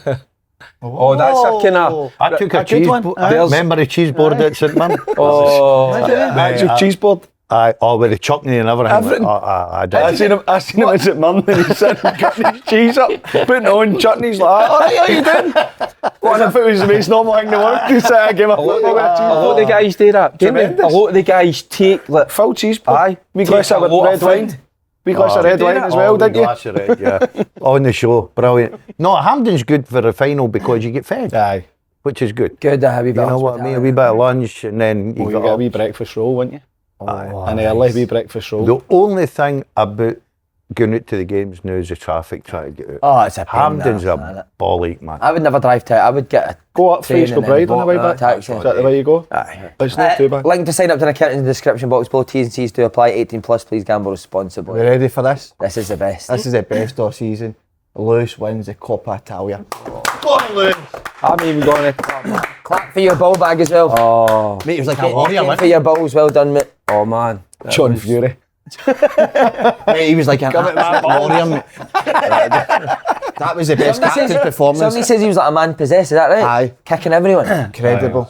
Speaker 4: Oh, that's a kind of...
Speaker 5: I took a
Speaker 2: good
Speaker 5: cheese
Speaker 2: one.
Speaker 5: board.
Speaker 2: Aye.
Speaker 5: Remember the cheese board at St Mirren?
Speaker 4: Oh,
Speaker 2: Actual cheese board.
Speaker 5: Aye, oh, with the chutney and everything.
Speaker 2: Everything.
Speaker 5: I
Speaker 2: I
Speaker 5: did.
Speaker 2: seen him at St Mirren and he's sitting cutting his cheese up, putting on chutneys like, alright, how you doing? What if it was the most normal thing to work to say I gave a football with a cheese
Speaker 4: a lot of the guys do that. don't they? A
Speaker 2: Tremendous.
Speaker 4: lot of the guys take like
Speaker 2: full cheese board.
Speaker 4: Aye.
Speaker 2: We
Speaker 4: Take
Speaker 2: glass
Speaker 4: a
Speaker 2: it with
Speaker 4: lot
Speaker 2: red
Speaker 4: of food.
Speaker 2: wine. We glass of red
Speaker 4: do
Speaker 2: wine
Speaker 4: that?
Speaker 2: as well, didn't you?
Speaker 5: Glass of red, yeah. On the show, brilliant. No, Hampden's good for the final because you get fed,
Speaker 2: Aye.
Speaker 5: which is good.
Speaker 1: Good to have you
Speaker 5: You know what I mean? A wee bit of lunch and then you
Speaker 2: You
Speaker 5: got
Speaker 2: get a
Speaker 5: up.
Speaker 2: wee breakfast roll, wouldn't you?
Speaker 1: Oh,
Speaker 2: An early wee breakfast roll.
Speaker 5: The only thing about going out to the games now is the traffic trying to get out.
Speaker 1: Oh, it's a pain.
Speaker 5: Hampden's
Speaker 1: that,
Speaker 5: a ball ache, man.
Speaker 1: I would never drive to it. I would get a
Speaker 2: Go up
Speaker 1: train
Speaker 2: through
Speaker 1: and then
Speaker 2: Kilbride on the way
Speaker 1: walk,
Speaker 2: back.
Speaker 1: taxi.
Speaker 2: Is that the way you go?
Speaker 1: Aye.
Speaker 2: It's not too bad.
Speaker 1: Link to sign up to an account in the description box below. T&Cs to apply. 18 plus. Please gamble responsibly.
Speaker 3: We ready for this?
Speaker 1: This is the best.
Speaker 3: This is the best of season. Lewis wins the Coppa Italia.
Speaker 4: I'm even going to...
Speaker 1: Clap for your ball bag as well.
Speaker 4: Oh,
Speaker 3: Mate, it was like a warrior,
Speaker 1: Clap
Speaker 3: man.
Speaker 1: for your balls. Well done, mate.
Speaker 4: oh man. That
Speaker 2: John
Speaker 4: was-
Speaker 2: Fury.
Speaker 3: Mate, he was like an absolute warrior, mate. That was the best captain performance.
Speaker 1: Somebody says he was like a man possessed. Is that right?
Speaker 3: Aye.
Speaker 1: Kicking everyone.
Speaker 3: Incredible.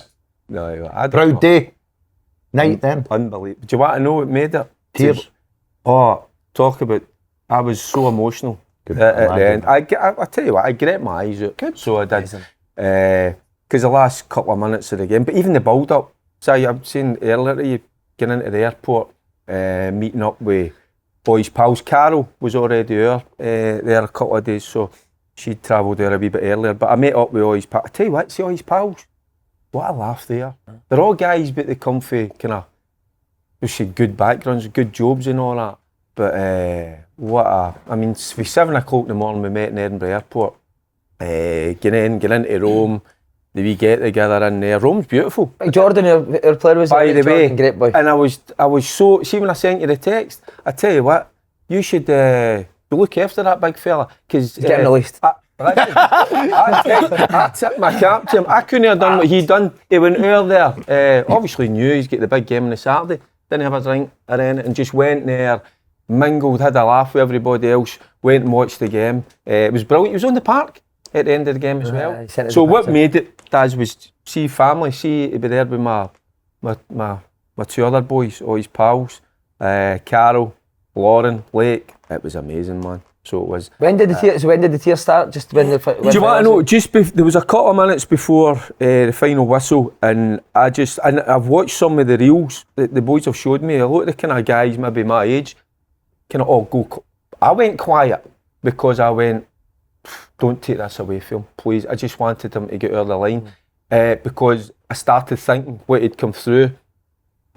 Speaker 4: No, I don't
Speaker 5: Proud
Speaker 4: know.
Speaker 5: day. Night then.
Speaker 4: Unbelievable. Do you want to know what made it?
Speaker 5: Tears.
Speaker 4: Oh, talk about... I was so emotional
Speaker 5: Good
Speaker 4: at the
Speaker 5: imagine.
Speaker 4: end. I tell you what, I gripped my eyes out. Good. So I did. Because the last couple of minutes of the game, but even the build-up. So I've seen earlier, you getting into the airport, meeting up with boys' pals. Carol was already there a couple of days, so she'd travelled there a wee bit earlier. But I met up with all his pals. I tell you what, see all his pals? What a laugh they are. They're all guys, but they come for kind of, we say good backgrounds, good jobs and all that. But I mean, for 7 o'clock in the morning we met in Edinburgh Airport. Get into Rome, the wee get together in there. Rome's beautiful.
Speaker 1: Big Jordan, our player was
Speaker 4: By
Speaker 1: there.
Speaker 4: the way,
Speaker 1: Jordan, great boy.
Speaker 4: and I was so, see when I sent you the text, I tell you what, you should look after that big fella, because
Speaker 1: He's getting released.
Speaker 4: I tipped my cap to him. I couldn't have done what he done. He went out there, obviously knew he's got the big game on the Saturday, didn't have a drink or anything, and just went there, mingled, had a laugh with everybody else, went and watched the game. It was brilliant. He was on the park at the end of the game as well.
Speaker 1: he sent us
Speaker 4: So
Speaker 1: a
Speaker 4: what
Speaker 1: picture.
Speaker 4: made it, Daz, was see family, see to be there with my two other boys, all his pals, Carol, Lauren, Blake. It was amazing, man. So it was.
Speaker 1: When did the tears start? Just when the.
Speaker 4: Do you want to know? There was a couple of minutes before the final whistle, and I've watched some of the reels that the boys have showed me. A lot of the kind of guys, maybe my age, kind of all go. I went quiet because I went, don't take this away from him, please. I just wanted him to get out of the line because I started thinking what had come through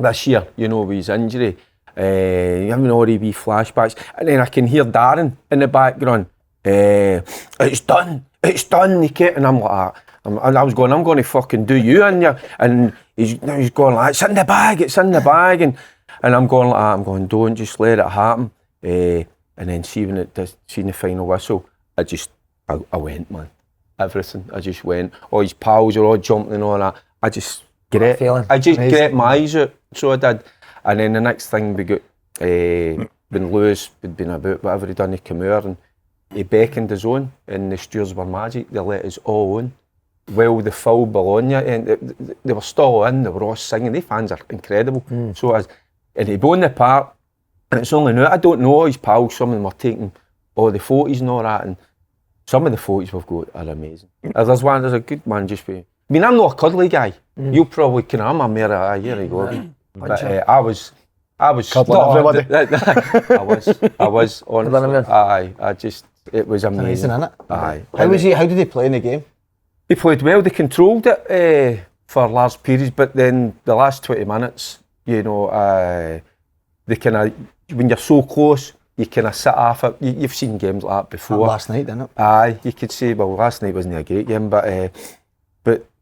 Speaker 4: this year, you know, with his injury. Having all the wee flashbacks, and then I can hear Darren in the background it's done, he kept, and I'm like, I was going, I'm going to fucking do you, and he's going like, it's in the bag, and I'm going like that, I'm going, don't just let it happen, and then seen the final whistle, I went, man, everything, I just went, all his pals are all jumping and all that, I just get my eyes out, so I did, and then the next thing we got, when Lewis had been about whatever he'd done, he came out and he beckoned his own, and the stewards were magic, they let us all in. Well, the full Bologna, and they were still in, they were all singing, the fans are incredible. So and he won the part, and it's only now, I don't know his pals, some of them were taking all the photos and all that, and some of the photos we've got are amazing. There's a good one just for, I mean, I'm not a cuddly guy, you probably can, I'm a mere, here you go. But I was
Speaker 2: cuddling everybody.
Speaker 4: I was honestly, it was amazing.
Speaker 3: Isn't it?
Speaker 4: Aye.
Speaker 3: How did he play in the game?
Speaker 4: He played well, they controlled it for large periods, but then the last 20 minutes, you know, they kind of, when you're so close, you kind of sit off it. You've seen games like that before.
Speaker 3: Last night, didn't it?
Speaker 4: Aye, you could say, well, last night wasn't a great game, but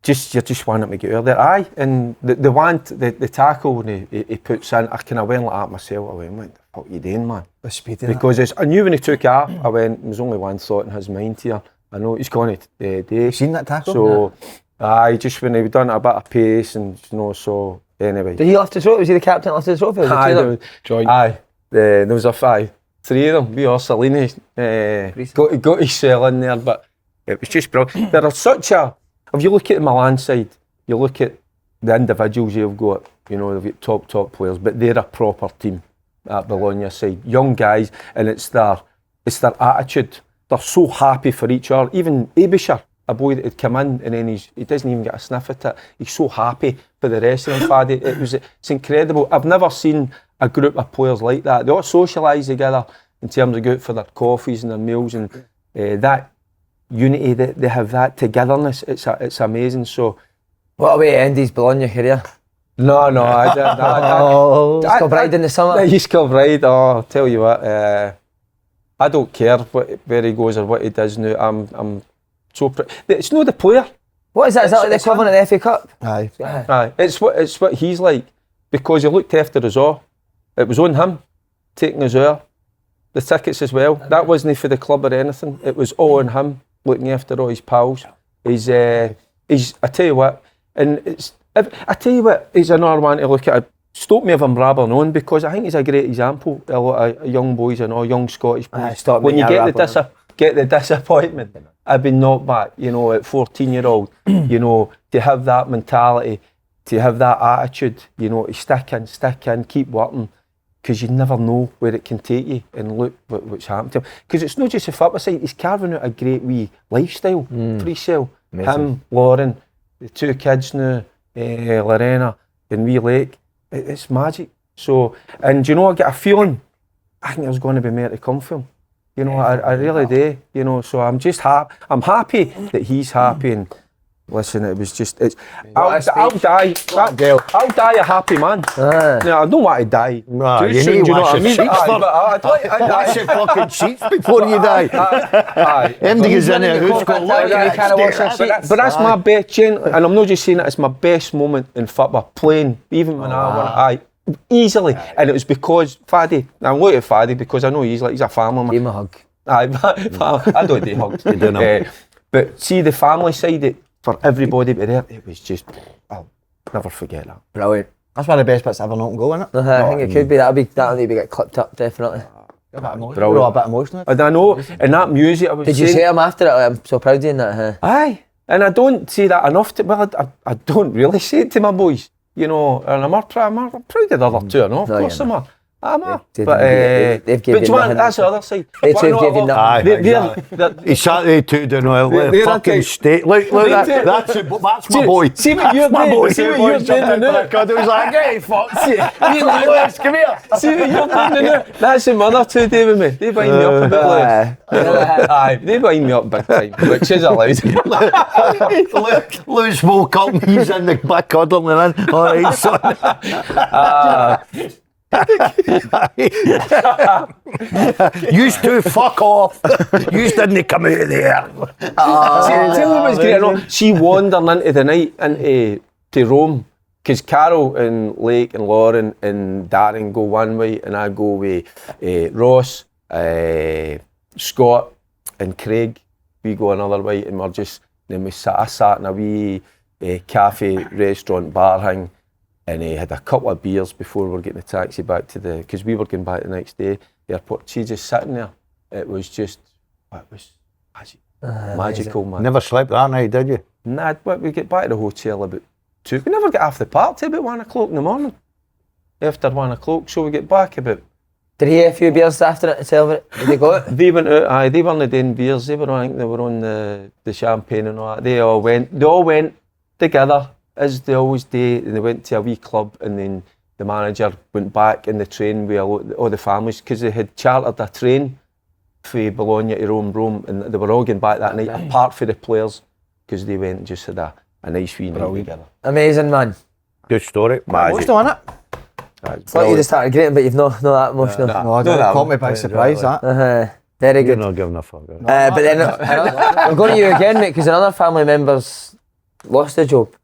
Speaker 4: you're just wanting to get out there. Aye, and the tackle when he puts in, I kind of went like that myself. I went, what the fuck are you doing, man?
Speaker 3: The speed in
Speaker 4: Because I knew when he took it off, I went, there was only one thought in his mind here. I know he's going to do.
Speaker 3: You seen that tackle?
Speaker 4: So, aye, just when he done a bit of pace and, you know, so, anyway.
Speaker 1: Did he lift the trophy? Was he the captain that lifted the trophy?
Speaker 4: Aye, there was three of them. We all Salini got his cell in there, but it was just brilliant. There are such a, if you look at the Milan side, you look at the individuals you've got, you know, they've got top players, but they're a proper team at Bologna side. Young guys, and it's their attitude. They're so happy for each other. Even Abisher, a boy that had come in and then he doesn't even get a sniff at it. He's so happy for the rest of them, Faddy. It's incredible. I've never seen a group of players like that. They all socialise together in terms of go out for their coffees and their meals, and that unity, they have that togetherness. It's amazing. So,
Speaker 1: what a way to end his Bologna career.
Speaker 4: No, I
Speaker 1: Kilbride in the summer.
Speaker 4: Kilbride, I'll tell you what. I don't care where he goes or what he does now. I'm so it's not the player.
Speaker 1: What is that? Is that like the equivalent of the FA Cup?
Speaker 3: Aye.
Speaker 4: Aye. It's what he's like, because he looked after us all. It was on him, taking us out. The tickets as well. That wasn't for the club or anything. It was all on him, looking after all his pals. He's I tell you what, and he's another one to look at. Stop me if I'm rabbling on, because I think he's a great example. A lot of young boys and all young Scottish boys. When you get the disappointment, I've been knocked back, you know, at 14-year-old, you know, to have that mentality, to have that attitude, you know, to stick in, keep working, because you never know where it can take you, and look what's happened to him. Because it's not just a football side, he's carving out a great wee lifestyle for himself. Him, Lauren, the two kids now, Lorena and wee Lake. It's magic. So, and you know, I get a feeling, I think there's going to be more to come from him. You know, I really do. You know, so I'm just happy. I'm happy that he's happy. And listen, it was just, I'll die a happy man. No, I don't want to die.
Speaker 5: No,
Speaker 4: too
Speaker 5: you
Speaker 4: soon,
Speaker 5: need
Speaker 4: do you know
Speaker 5: wash
Speaker 4: what I mean?
Speaker 5: your wash your fucking sheets before you die. Empty is in there, who's got
Speaker 4: But that's my best, and I'm not just saying that, it's my best moment in football, playing, even when I won, easily. And it was because Faddy, I'm looking at Faddy because I know he's a family man.
Speaker 1: Give him a hug.
Speaker 4: I don't do hugs. But see the family side, for everybody to be there, it was just, I'll never forget that.
Speaker 1: Brilliant.
Speaker 3: That's one of the best bits ever not go, isn't it?
Speaker 1: I think it could be. That'll need to get clipped up, definitely.
Speaker 3: A bit emotional.
Speaker 4: And I know, and that music I was
Speaker 1: Did you say him after it? I'm so proud of you in that, huh?
Speaker 4: Aye, and I don't say that enough I don't really say it to my boys, you know, and I'm proud of the other two, no? Of course I'm
Speaker 1: they've given
Speaker 4: but
Speaker 1: nothing.
Speaker 4: that's the other side.
Speaker 1: They two have given nothing.
Speaker 5: He sat there too down the fucking state. Look, that's my boy.
Speaker 4: See what you're doing. See what you're doing now.
Speaker 5: It was like, hey, fuck.
Speaker 4: Lewis, come here. See what you're doing now. That's the mother two do with me. They wind me up a bit, Lewis. Aye, they wind me up big time, which is allowed.
Speaker 5: Lewis woke up and he's in the back cuddling in. All right, son. Used to fuck off. Used didn't come out of there.
Speaker 4: Tell me what's great. No, she wandering into the night into to Rome because Carol and Lake and Lauren and Darren go one way and I go with Ross, Scott and Craig. We go another way and we're just then I sat in a wee cafe, restaurant, bar hang and had a couple of beers before we were getting the taxi back to because we were going back the next day, the airport. She just sitting there. It was magical, man.
Speaker 5: Never slept that night, did you?
Speaker 4: Nah, but we get back to the hotel about 2. We never get off the park till about 1 o'clock in the morning. After 1 o'clock, so we get back about.
Speaker 1: Did he have a few beers after it to celebrate? Did they go it?
Speaker 4: They went out, they weren't doing beers, they were, I think they were on the champagne and all that. They all went together, as they always do, and they went to a wee club and then the manager went back in the train with all the families, because they had chartered a train from Bologna to Rome, and they were all going back that night, apart from the players, because they went and just had a nice wee night together.
Speaker 1: Amazing, man.
Speaker 5: Good story.
Speaker 3: What's on it?
Speaker 1: Thought you'd have started great, but you've not that emotional.
Speaker 3: No, I didn't. Caught me by surprise, that.
Speaker 1: Very
Speaker 5: You're
Speaker 1: good.
Speaker 5: not giving a fuck.
Speaker 1: But then I'm going to you again, mate, because another family member's lost the job.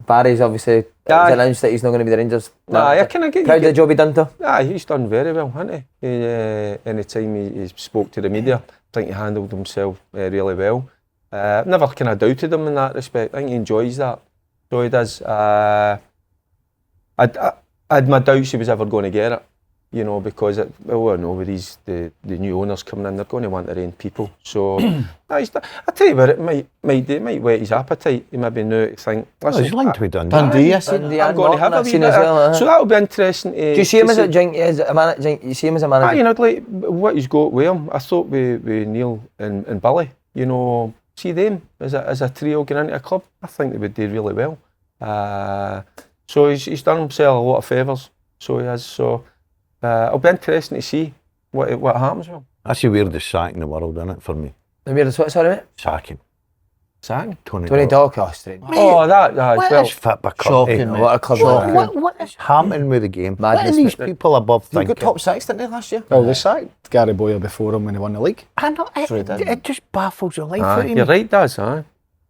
Speaker 1: Barry's obviously announced that he's not going to be the Rangers.
Speaker 4: I kind of get.
Speaker 1: How did the job he done to?
Speaker 4: He's done very well, hasn't he? Anytime he spoke to the media, I think he handled himself really well. Never kind of doubted him in that respect. I think he enjoys that. So he does. I had my doubts he was ever going to get it, you know, because I know with the new owners coming in, they're going to want their own people. So I tell you what, it might whet his appetite. He maybe now to think.
Speaker 5: He's linked with Dundee.
Speaker 3: Dundee, I said.
Speaker 4: I'm going to have a wee bit of, so that'll be interesting.
Speaker 1: Do you see him as a manager? You see him as a manager?
Speaker 4: You know, like what he's got with him. I thought with Neil and Billy, you know, see them as a trio going into a club. I think they would do really well. So he's done himself a lot of favours. So he has. So it'll be interesting to see what happens with him.
Speaker 5: That's the weirdest sack in the world, isn't it, for me?
Speaker 1: The weirdest what, sorry, mate?
Speaker 5: Sacking.
Speaker 4: Sacking?
Speaker 5: Tony
Speaker 1: Docherty, straight.
Speaker 4: Oh, that
Speaker 5: what
Speaker 4: well.
Speaker 5: is fit by
Speaker 3: Shocking, mate.
Speaker 1: What a club.
Speaker 5: What is happening with the game?
Speaker 1: Madness,
Speaker 5: What are these people above
Speaker 3: They
Speaker 5: thinking?
Speaker 3: got top 6, didn't they, last year?
Speaker 2: Well, they sacked Gary Boyer before him when he won the league.
Speaker 5: I know, it just baffles the life out of me.
Speaker 4: You're right, does,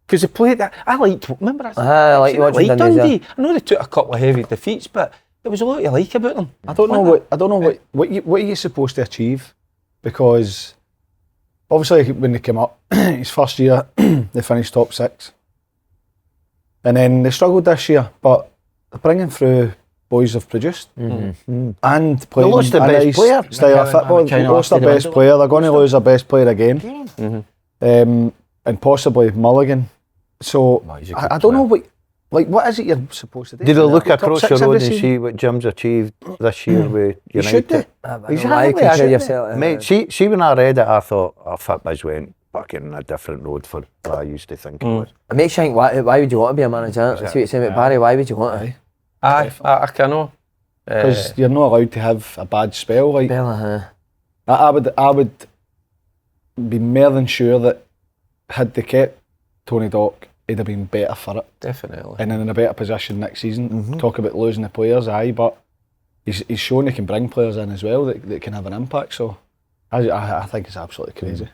Speaker 4: because they played that. I liked. Remember,
Speaker 1: I like watching Dundee.
Speaker 4: Dundee. I know they took a couple of heavy defeats, but there was a lot you like about them.
Speaker 2: I don't know what are you supposed to achieve, because obviously when they came up, his first year they finished top 6, and then they struggled this year. But they're bringing through boys have produced and playing
Speaker 5: lost their
Speaker 2: a
Speaker 5: best
Speaker 2: nice
Speaker 5: player.
Speaker 2: style of football. They lost their best player. They're going to lose their best player again, and possibly Mulligan. So I don't know what is it you're supposed to do?
Speaker 5: Did they look
Speaker 2: Top
Speaker 5: across
Speaker 2: 6
Speaker 5: the road
Speaker 2: every
Speaker 5: and
Speaker 2: season?
Speaker 5: see what Jim's achieved this year with
Speaker 2: You should do.
Speaker 5: United?
Speaker 1: Exactly.
Speaker 5: I should.
Speaker 1: Yourself,
Speaker 5: Mate, see when I read it, I thought, Fitbaz went fucking a different road for what I used to think it was.
Speaker 1: It makes you think, why would you want to be a manager? See what you're saying about Barry, why would you want to?
Speaker 4: I can know.
Speaker 2: Because you're not allowed to have a bad spell. Like
Speaker 1: Bella,
Speaker 2: I would be more than sure that had they kept Tony Dock, he'd have been better for it.
Speaker 4: Definitely.
Speaker 2: And in a better position next season. Talk about losing the players, but he's shown he can bring players in as well that can have an impact. So I think it's absolutely crazy.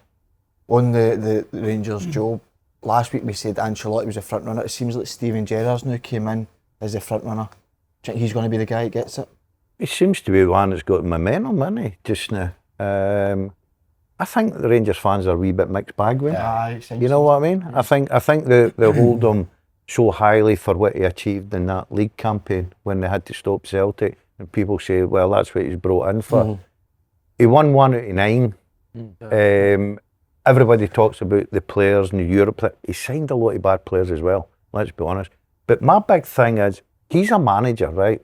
Speaker 3: On the Rangers job, last week we said Ancelotti was the front runner. It seems like Steven Gerrard's now came in as the front runner. Do you think he's going to be the guy that gets it?
Speaker 5: He seems to be the one that's got momentum, isn't he, just now? I think the Rangers fans are a wee bit mixed bag with him. You know what I mean? I think they hold him so highly for what he achieved in that league campaign when they had to stop Celtic, and people say, well, that's what he's brought in for. He won 1 out of 9. Everybody talks about the players in Europe. He signed a lot of bad players as well, let's be honest. But my big thing is, he's a manager, right?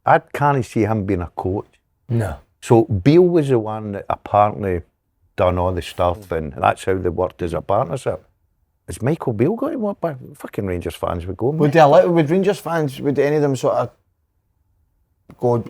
Speaker 5: I can't see him being a coach.
Speaker 1: No.
Speaker 5: So Beale was the one that apparently done all the stuff, and that's how they worked as a partnership. Is Michael Beale going to work by? Fucking Rangers fans would go,
Speaker 3: Would they allow, would Rangers fans, would any of them sort of go,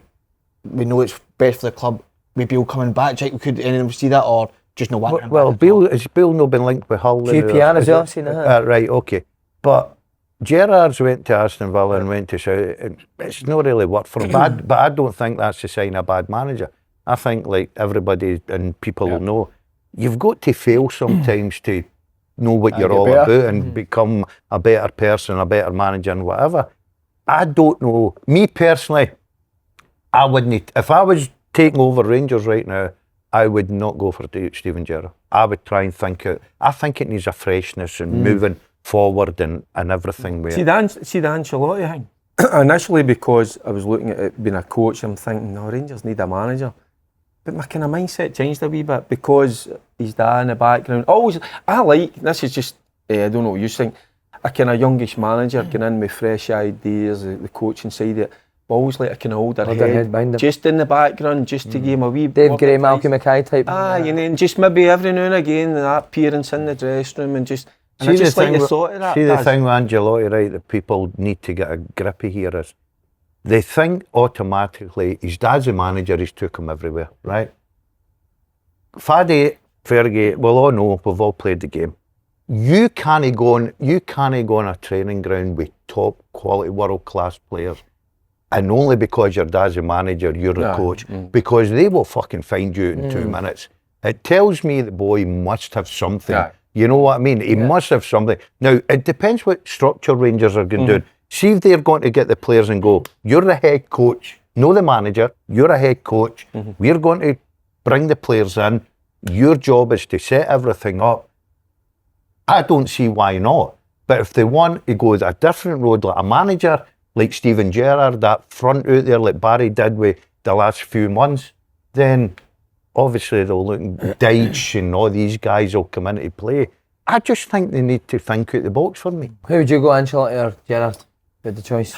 Speaker 3: we know it's best for the club, with Beale coming back, could any of them see that, or just no one?
Speaker 5: Well, Beale, has Beale not been linked with Hull?
Speaker 1: QPR as well, I've seen that.
Speaker 5: Right, okay. But Gerrard's went to Aston Villa and went to South. It's not really worked for him. But I don't think that's a sign of a bad manager. I think, like everybody and people will know, you've got to fail sometimes to know what you're all
Speaker 2: better.
Speaker 5: about and become a better person, a better manager and whatever. I don't know. Me personally, I wouldn't. If I was taking over Rangers right now, I would not go for Steven Gerrard. I would try and think out. I think it needs a freshness and moving forward and everything.
Speaker 4: See the Ancelotti thing. Initially, because I was looking at it being a coach, I'm thinking, no, Rangers need a manager. But my kind of mindset changed a wee bit because he's dad in the background. Always, I like, this is just, I don't know what you think, a kind of youngish manager getting in with fresh ideas, the coaching side of it. But always like a kind of older head
Speaker 1: behind him.
Speaker 4: just in the background, just to give him a wee
Speaker 1: Dave Gray, Malcolm Mackay type.
Speaker 4: and then just maybe every now and again, that appearance in the dressing room and just... And I just like the thought of that.
Speaker 5: See, the thing with Ancelotti, right, that people need to get a grip of here is they think automatically his dad's a manager, he's took him everywhere, right? Faddy, Fergie, we'll all know, we've all played the game. You can't go on a training ground with top quality world class players, and only because your dad's a manager, you're a coach, because they will fucking find you in 2 minutes. It tells me the boy must have something.
Speaker 4: Yeah.
Speaker 5: You know what I mean? He must have something. Now, it depends what structure Rangers are going to do. See if they're going to get the players and go, you're the head coach, no the manager, you're a head coach. We're going to bring the players in. Your job is to set everything up. I don't see why not. But if they want to go a different road, like a manager, like Steven Gerrard, that front out there like Barry did with the last few months, then obviously they'll look Deitch and all these guys will come into play. I just think they need to think out the box for me.
Speaker 1: Who would you go, Ancelotti or Gerrard? With the choice.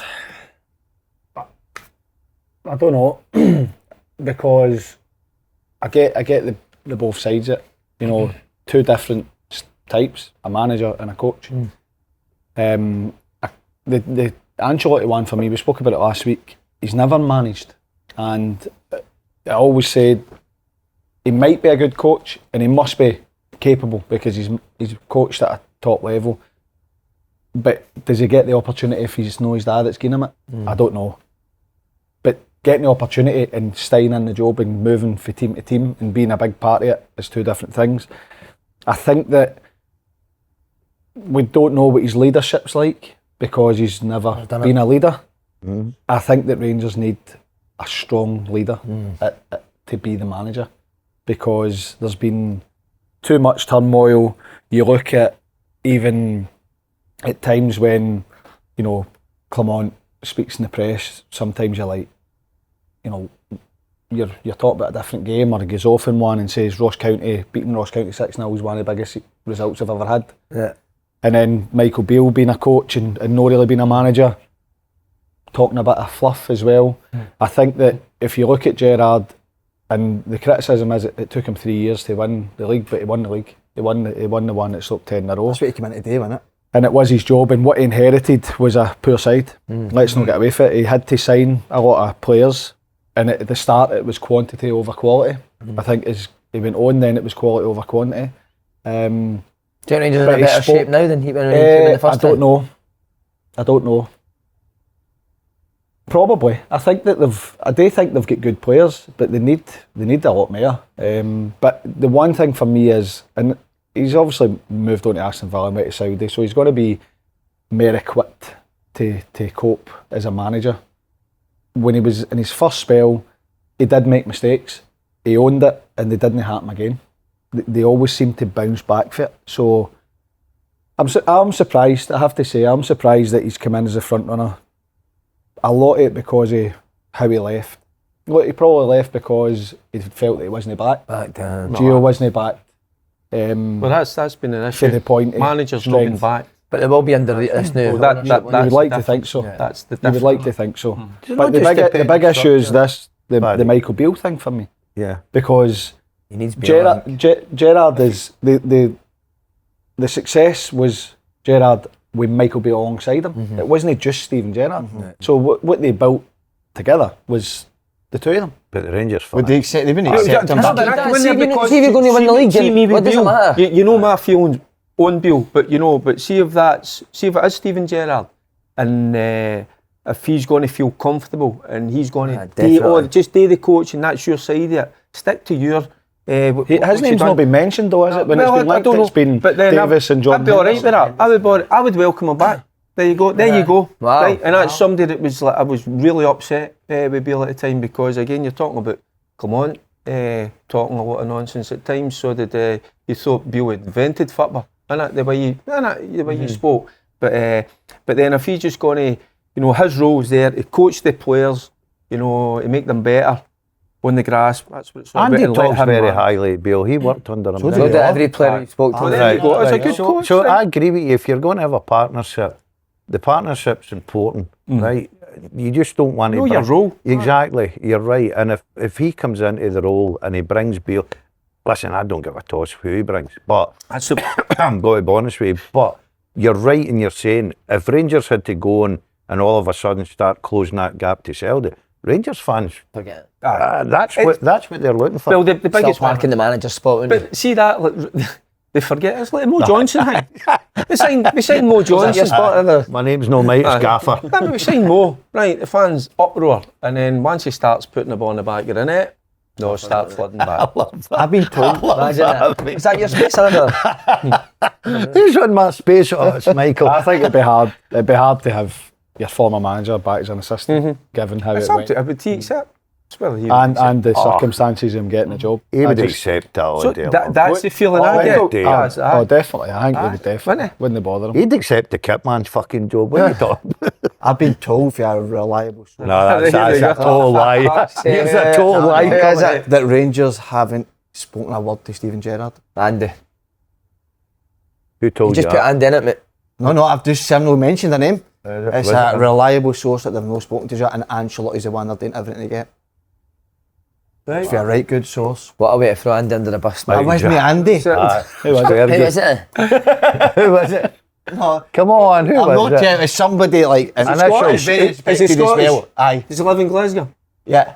Speaker 2: I don't know, because I get the both sides of it. You know, two different types, a manager and a coach. The Ancelotti one for me, we spoke about it last week, he's never managed, and I always said he might be a good coach and he must be capable because he's coached at a top level. But does he get the opportunity if he's know his dad that's giving him it? I don't know. But getting the opportunity and staying in the job and moving from team to team and being a big part of it is two different things. I think that we don't know what his leadership's like because he's never been a leader. I think that Rangers need a strong leader to be the manager, because there's been too much turmoil. You look at even at times when, you know, Clement speaks in the press, sometimes you're like, you know, you're talking about a different game, or he goes off in one and says beating Ross County 6-0 is one of the biggest results I've ever had.
Speaker 1: Yeah.
Speaker 2: And then Michael Beale being a coach and not really being a manager, talking a bit of fluff as well. I think that if you look at Gerrard, and the criticism is it took him 3 years to win the league, but he won the league. He won the one that stopped 10 in a row.
Speaker 3: That's what he came in today, wasn't it?
Speaker 2: And it was his job, and what he inherited was a poor side. Let's not get away from it. He had to sign a lot of players, and at the start it was quantity over quality. I think as he went on, then it was quality over quantity.
Speaker 1: Do you think Rangers are in a better shape now than he came in the first time?
Speaker 2: I don't know. Probably. I do think they've got good players, but they need a lot more. But the one thing for me is, and he's obviously moved on to Aston Villa and went to Saudi, so he's got to be more equipped to cope as a manager. When he was in his first spell, he did make mistakes. He owned it, and they didn't happen again. They always seem to bounce back for it. So I'm surprised. I have to say, I'm surprised that he's come in as a front runner. A lot of it because of how he left. Look, he probably left because he felt that he wasn't back. Gio wasn't back.
Speaker 4: Well, that's been an issue.
Speaker 2: To the point,
Speaker 4: managers not been back.
Speaker 1: But they will be under this now.
Speaker 4: Well,
Speaker 2: you would like to think so.
Speaker 1: Yeah.
Speaker 4: That's the
Speaker 2: You would
Speaker 4: difference.
Speaker 2: like to think so. But
Speaker 5: not just
Speaker 2: the big issue is
Speaker 5: structure.
Speaker 2: the Michael Beale thing for me.
Speaker 5: Yeah.
Speaker 2: Because
Speaker 1: He needs Beale.
Speaker 2: Gerrard is the success was Gerrard with Michael Beale alongside him. It wasn't just Steven Gerrard. So what they built together was the two of them.
Speaker 5: But the Rangers
Speaker 3: Would they accept? They wouldn't
Speaker 4: See
Speaker 3: accept him.
Speaker 4: if
Speaker 1: you're going to win the league, what doesn't matter?
Speaker 4: You know my feelings on Beale, but see if it is Steven Gerrard, and if he's going to feel comfortable and he's going to
Speaker 1: definitely.
Speaker 4: just do the coach and that's your side of it, stick to your.
Speaker 2: His name's not been mentioned though, is it? When it's been linked, it's been Davis and John.
Speaker 4: I'd be alright with that. I would welcome him back. There you go. There you go.
Speaker 1: Wow.
Speaker 4: Right, and that's somebody that was like, I was really upset with Beale at the time, because again, you're talking about Clement talking a lot of nonsense at times. So that you thought Beale had invented football, innit? The way you spoke. But then if he's just going to, you know, his role is there to coach the players, you know, to make them better on the grass. That's what it's all about.
Speaker 5: Andy
Speaker 4: And let
Speaker 5: talks
Speaker 4: him
Speaker 5: very
Speaker 4: man.
Speaker 5: highly, Bill. He worked under him.
Speaker 1: So
Speaker 5: didn't
Speaker 1: did
Speaker 5: he?
Speaker 1: every player he spoke to.
Speaker 4: Well, there you go. It's a good coach.
Speaker 5: So
Speaker 4: right?
Speaker 5: I agree with you. If you're going to have a partnership, the partnership's important, right? You just don't want to
Speaker 4: Know your role.
Speaker 5: Exactly, you're right. And if he comes into the role and he brings Beale, listen, I don't give a toss who he brings, but
Speaker 4: That's the,
Speaker 5: I'm going to be honest with you. But you're right in your saying, if Rangers had to go and all of a sudden start closing that gap to Celtic, Rangers fans,
Speaker 1: Forget it.
Speaker 5: that's what they're looking for.
Speaker 4: well, the
Speaker 1: Still
Speaker 4: biggest one.
Speaker 1: parking the manager spot, wouldn't
Speaker 4: But see that, like, they forget, it's like Mo Johnson thing. We signed Mo Johnson.
Speaker 5: My name's no mate, it's Gaffer.
Speaker 4: No, but we signed Mo, right, the fans uproar, and then once he starts putting the ball in the back of the net, no, start flooding back.
Speaker 3: I've been told.
Speaker 1: Imagine it. Is that your space under?
Speaker 5: Who's on my space? Oh, it's Michael.
Speaker 2: I think it'd be hard. It'd be hard to have your former manager back as an assistant, given how
Speaker 4: It's
Speaker 2: it
Speaker 4: up
Speaker 2: went,
Speaker 4: to, would he accept? It's whether he would
Speaker 2: and
Speaker 4: accept.
Speaker 2: the circumstances of him getting the job.
Speaker 5: He would
Speaker 2: I just-
Speaker 5: accept that all
Speaker 4: So
Speaker 5: day long.
Speaker 4: that's the feeling I get.
Speaker 5: day.
Speaker 4: That's-
Speaker 2: Oh, definitely. I think he would
Speaker 4: Wouldn't
Speaker 2: definitely.
Speaker 4: he?
Speaker 2: Wouldn't bother him.
Speaker 5: He'd accept the kit man's fucking job. What are you talking about?
Speaker 3: I've been told for a reliable source
Speaker 5: No, that's a total lie. It's a total lie.
Speaker 1: Is it?
Speaker 3: that Rangers haven't spoken a word to Steven Gerrard.
Speaker 1: Andy.
Speaker 5: Who
Speaker 1: You
Speaker 5: told you
Speaker 1: just put
Speaker 5: that?
Speaker 1: Andy in it, mate.
Speaker 3: No, I've just simply mentioned the name. It's
Speaker 5: Was
Speaker 3: a
Speaker 5: it?
Speaker 3: reliable source that they've not spoken to Gerrard, and Ancelotti's the one they're doing everything to get.
Speaker 4: Right.
Speaker 3: It's a right good source.
Speaker 1: What a way to throw Andy under the bus,
Speaker 3: That
Speaker 1: mate.
Speaker 3: was me, Andy.
Speaker 5: Aye.
Speaker 2: Who was it?
Speaker 5: Very
Speaker 1: Who
Speaker 5: good.
Speaker 1: is it?
Speaker 5: Who was it?
Speaker 3: No,
Speaker 5: Come on, who
Speaker 3: I'm
Speaker 5: was
Speaker 3: not
Speaker 5: it?
Speaker 3: telling. It's somebody like.
Speaker 5: And that's
Speaker 3: Scottish,
Speaker 5: so-
Speaker 3: very
Speaker 4: is he
Speaker 3: respected as
Speaker 4: Scottish?
Speaker 3: well. Aye,
Speaker 4: Does he live in Glasgow?
Speaker 3: yeah.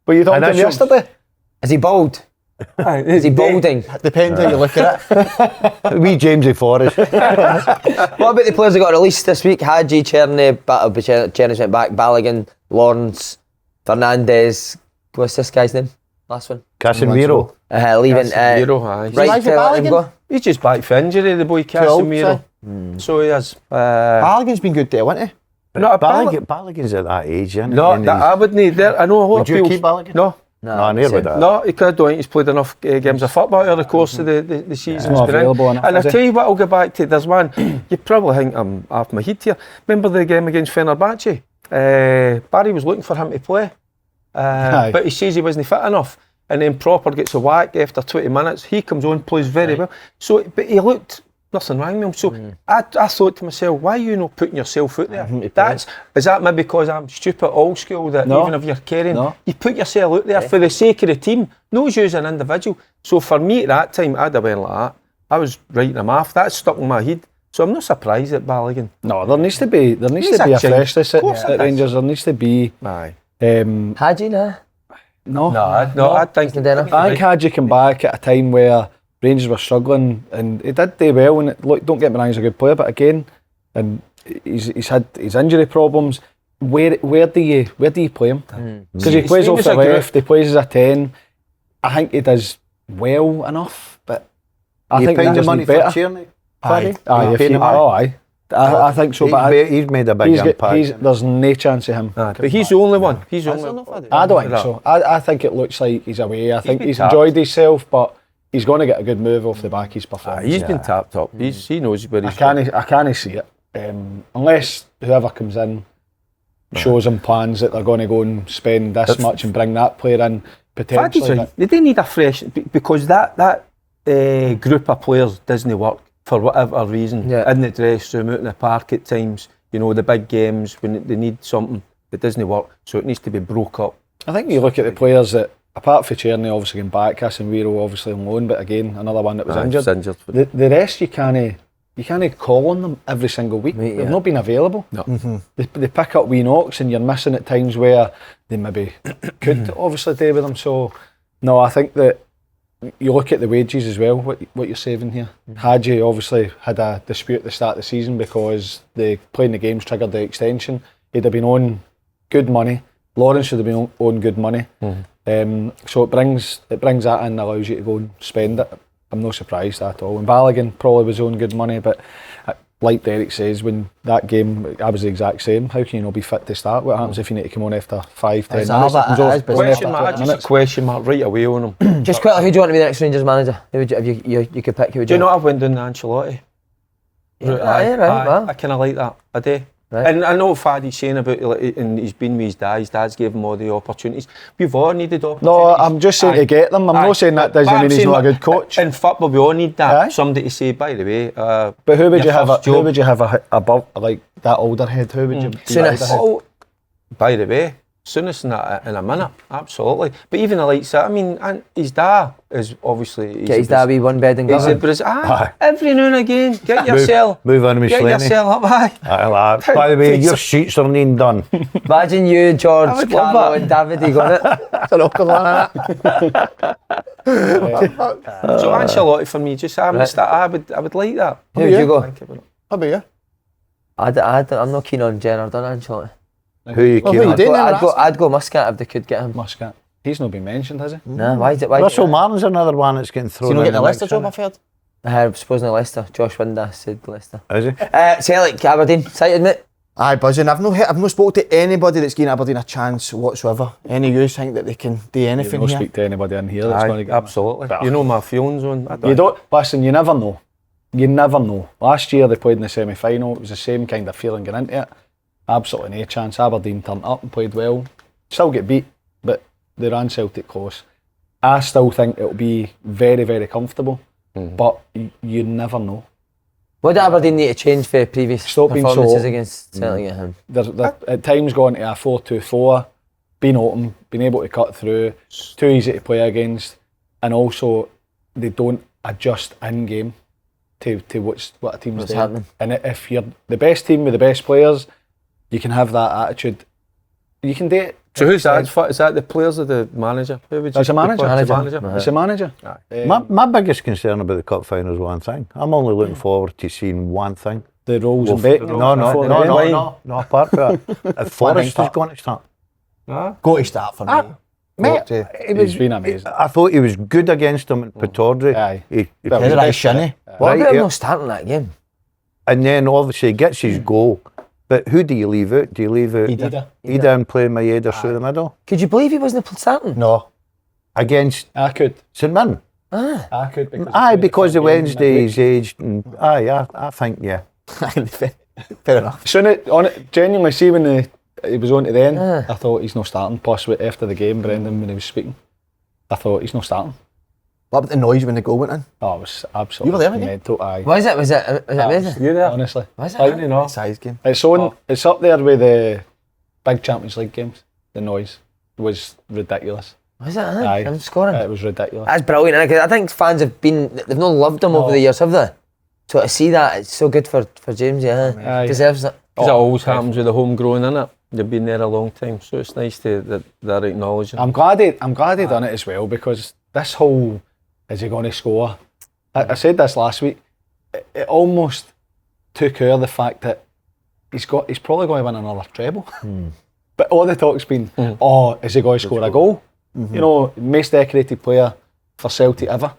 Speaker 2: Were you talking
Speaker 5: And
Speaker 2: to him
Speaker 5: that's
Speaker 2: yesterday?
Speaker 1: Is he bald? Is he balding?
Speaker 3: Depends how you look at it.
Speaker 5: Wee Jamesy Forrest.
Speaker 1: What about the players that got released this week? Hadji, Cherny, Cherny's went back, Balogun, Lawrence, Fernandez. What's this guy's name? Last one.
Speaker 5: Casemiro.
Speaker 1: Leaving.
Speaker 4: Casemiro, aye.
Speaker 1: Right
Speaker 3: Elijah
Speaker 1: to let him
Speaker 3: Balogun?
Speaker 1: go.
Speaker 4: He's just back for injury, the boy Casemiro. So he has.
Speaker 3: Balogun's been good there, hasn't he?
Speaker 4: Not a bad.
Speaker 5: Balogun's at that age, isn't he?
Speaker 4: No,
Speaker 5: And
Speaker 4: I wouldn't need that. I know a lot
Speaker 5: Would
Speaker 4: of
Speaker 5: you
Speaker 4: people.
Speaker 5: keep Balogun?
Speaker 4: No,
Speaker 5: No, near with that.
Speaker 4: no, he could have done. He's played enough games of football over the course of the season.
Speaker 2: Not available enough,
Speaker 4: And I'll
Speaker 2: is he?
Speaker 4: tell you what, I'll go back to. There's one, you probably think I'm off my head here. Remember the game against Fenerbahce? Barry was looking for him to play,
Speaker 2: Aye.
Speaker 4: but he says he wasn't fit enough. And then Proper gets a whack after 20 minutes. He comes on, plays very well. So, but he looked, nothing wrong with him. So I thought to myself, why are you not putting yourself out there? Is that maybe because I'm stupid old school that
Speaker 2: No.
Speaker 4: even if you're caring,
Speaker 2: No.
Speaker 4: you put yourself out there for the sake of the team, not you as an individual. So for me at that time, I'd have went like that. I was writing him off. That stuck in my head. So I'm not surprised at Balogun.
Speaker 2: No, there needs to be
Speaker 4: He's
Speaker 2: a
Speaker 4: a change.
Speaker 2: freshness
Speaker 4: Of course
Speaker 2: at
Speaker 4: it is.
Speaker 2: Rangers. There needs to be.
Speaker 4: Aye.
Speaker 1: Hadji, nah.
Speaker 2: No,
Speaker 4: I think
Speaker 1: Isn't it enough?
Speaker 2: I think Hadji came back at a time where Rangers were struggling, and he did do well. And look, don't get me wrong, he's a good player, but again, and he's had his injury problems. Where do you play him? Because he
Speaker 4: His
Speaker 2: plays
Speaker 4: name
Speaker 2: off
Speaker 4: is
Speaker 2: the
Speaker 4: a group.
Speaker 2: left, he plays as a 10. I think he does well enough, but I
Speaker 5: You
Speaker 2: think
Speaker 5: paid the
Speaker 2: Rangers
Speaker 5: money
Speaker 2: need
Speaker 5: for
Speaker 2: better.
Speaker 5: Tierney?
Speaker 3: Aye.
Speaker 2: Aye,
Speaker 5: You
Speaker 2: if
Speaker 5: paid
Speaker 2: you,
Speaker 5: him money?
Speaker 2: oh, aye. I think so, but
Speaker 5: He's made a big impact.
Speaker 2: there's no chance of him.
Speaker 4: But he's the only one. He's the only one.
Speaker 2: I don't think so. I think it looks like he's away. I think
Speaker 4: been
Speaker 2: he's
Speaker 4: tapped.
Speaker 2: enjoyed himself, but he's going to get a good move off the back of his performance.
Speaker 4: He's been tapped up. He knows where he's
Speaker 2: I can't see it. Unless whoever comes in shows him plans that they're going to go and spend this much and bring that player in potentially.
Speaker 4: Faddy's right. They do need a fresh, because that group of players doesn't work for whatever reason.
Speaker 1: Yeah.
Speaker 4: In the dressing room, out in the park at times, you know, the big games when they need something that doesn't work, so it needs to be broke up.
Speaker 2: I think you look at the players that, apart from Cherny obviously going back, Casemiro obviously on loan, but again another one that was injured. The rest you can't call on them every single week.
Speaker 1: Right,
Speaker 2: They've
Speaker 1: yeah.
Speaker 2: not been available.
Speaker 4: No.
Speaker 2: They pick up wee knocks and you're missing at times where they maybe could obviously do with them. So no, I think that you look at the wages as well, what you're saving here. Hadji obviously had a dispute at the start of the season because the playing the games triggered the extension. He'd have been on good money. Lawrence should have been on good money. So it brings that in and allows you to go and spend it. I'm not surprised at all. And Balogun probably was on good money, but like Derek says, when that game, I was the exact same. How can you not be fit to start? What happens if you need to come on after 5-10 minutes?
Speaker 4: Question mark right away on him.
Speaker 1: Just quickly, who do you want to be the next Rangers manager? Who would you could pick? Who would
Speaker 4: Do you know I went down the Ancelotti?
Speaker 1: Well.
Speaker 4: I kind of like that. I do.
Speaker 1: Right.
Speaker 4: And I know what Faddy's saying about, like, and he's been with his dad's gave him all the opportunities. We've all needed opportunities.
Speaker 2: No, I'm just saying to get them. I'm not saying that doesn't mean he's not a good coach.
Speaker 4: In football, we all need that. Somebody to say, by the way.
Speaker 2: But who would you have above, like that older head? Who would you?
Speaker 4: By the way, soonest in a minute, absolutely. But even the likes that, I mean, and his dad is obviously.
Speaker 1: Get his dad wee one bed and go. Every now and again, get yourself.
Speaker 5: Move on with
Speaker 4: Get yourself up high.
Speaker 5: By the way, your sheets are needing done.
Speaker 1: Imagine you, George, Carlo and David, you got it.
Speaker 4: So Ancelotti for me, just I would like that.
Speaker 1: Who would you go?
Speaker 3: How about you?
Speaker 1: I'm not keen on Gerrard or Ancelotti.
Speaker 5: Who you keen on?
Speaker 1: I'd go Muscat if they could get him.
Speaker 2: Muscat. He's not been mentioned, has he?
Speaker 1: Nah, why
Speaker 5: Russell Martin's another one that's getting thrown.
Speaker 3: Is he not
Speaker 5: in
Speaker 3: getting the
Speaker 5: mix,
Speaker 3: Leicester job, I've heard?
Speaker 1: I supposing Leicester. Josh Windass said Leicester.
Speaker 5: Is he?
Speaker 1: Celtic, Aberdeen, excited mate?
Speaker 3: Aye, buzzing. I've not spoke to anybody that's given Aberdeen a chance whatsoever. Any of you think that they can do anything
Speaker 2: You
Speaker 3: here?
Speaker 2: don't speak to anybody in here that's going to get
Speaker 4: absolutely. You know my feelings on.
Speaker 2: You don't listen. You never know. You never know. Last year they played in the semi-final. It was the same kind of feeling going into it. Absolutely no chance. Aberdeen turned up and played well. Still get beat, but they ran Celtic close. I still think it'll be very, very comfortable, but you never know.
Speaker 1: What did Aberdeen need to change for previous
Speaker 2: Stop being
Speaker 1: performances
Speaker 2: so
Speaker 1: against Celtic at home?
Speaker 2: They're at times gone to a 4-2-4, been open, been able to cut through, too easy to play against, and also they don't adjust in game to what a team's doing.
Speaker 1: Happening.
Speaker 2: And if you're the best team with the best players, you can have that attitude. You can do it.
Speaker 4: So who's that? Is that the players or the manager? Who would you?
Speaker 2: It's a manager.
Speaker 4: It's
Speaker 2: a manager.
Speaker 5: My biggest concern about the cup final is one thing. I'm only looking forward to seeing one thing.
Speaker 2: The rules and bet.
Speaker 5: No, apart from that. If Forrest is going to start.
Speaker 3: Go to start for me.
Speaker 5: Mate,
Speaker 2: He's been amazing.
Speaker 5: I thought he was good against him at Pittodrie.
Speaker 2: Aye.
Speaker 5: He
Speaker 3: Right, shinny.
Speaker 1: What about him not starting that game?
Speaker 5: And then obviously he gets his goal. But who do you leave out? Do you leave out Ida and play Maeda through the middle?
Speaker 1: Could you believe he wasn't starting?
Speaker 3: No.
Speaker 5: Against
Speaker 2: I could.
Speaker 5: St Mirren?
Speaker 2: I could.
Speaker 5: Because the Wednesday is aged. And I think, yeah.
Speaker 3: Fair enough.
Speaker 2: Genuinely, see when he was on to the end, I thought he's not starting. Plus, after the game, Brendan, when he was speaking, I thought he's not starting.
Speaker 3: What about the noise when the goal went in?
Speaker 2: Oh, it was absolutely
Speaker 3: You were there, weren't you?
Speaker 2: mental. Aye.
Speaker 1: Was it amazing?
Speaker 4: You there?
Speaker 2: Honestly.
Speaker 1: Was it?
Speaker 4: Lightning, no.
Speaker 3: Size game.
Speaker 2: It's up there with the big Champions League games. The noise was ridiculous.
Speaker 1: Was it?
Speaker 2: Aye.
Speaker 1: I'm scoring.
Speaker 2: It was ridiculous.
Speaker 1: That's brilliant. I think fans they've not loved him over the years, have they? So to see that, it's so good for James,
Speaker 2: Aye.
Speaker 1: Deserves it.
Speaker 4: Because it always happens with the homegrown, innit? They've been there a long time, so it's nice that they're acknowledging.
Speaker 2: I'm glad he done it as well, because this whole, is he going to score? I said this last week. It almost took her the fact that he's probably going to win another treble. But all the talk's been, is he going to score a goal? You know, most decorated player for Celtic ever.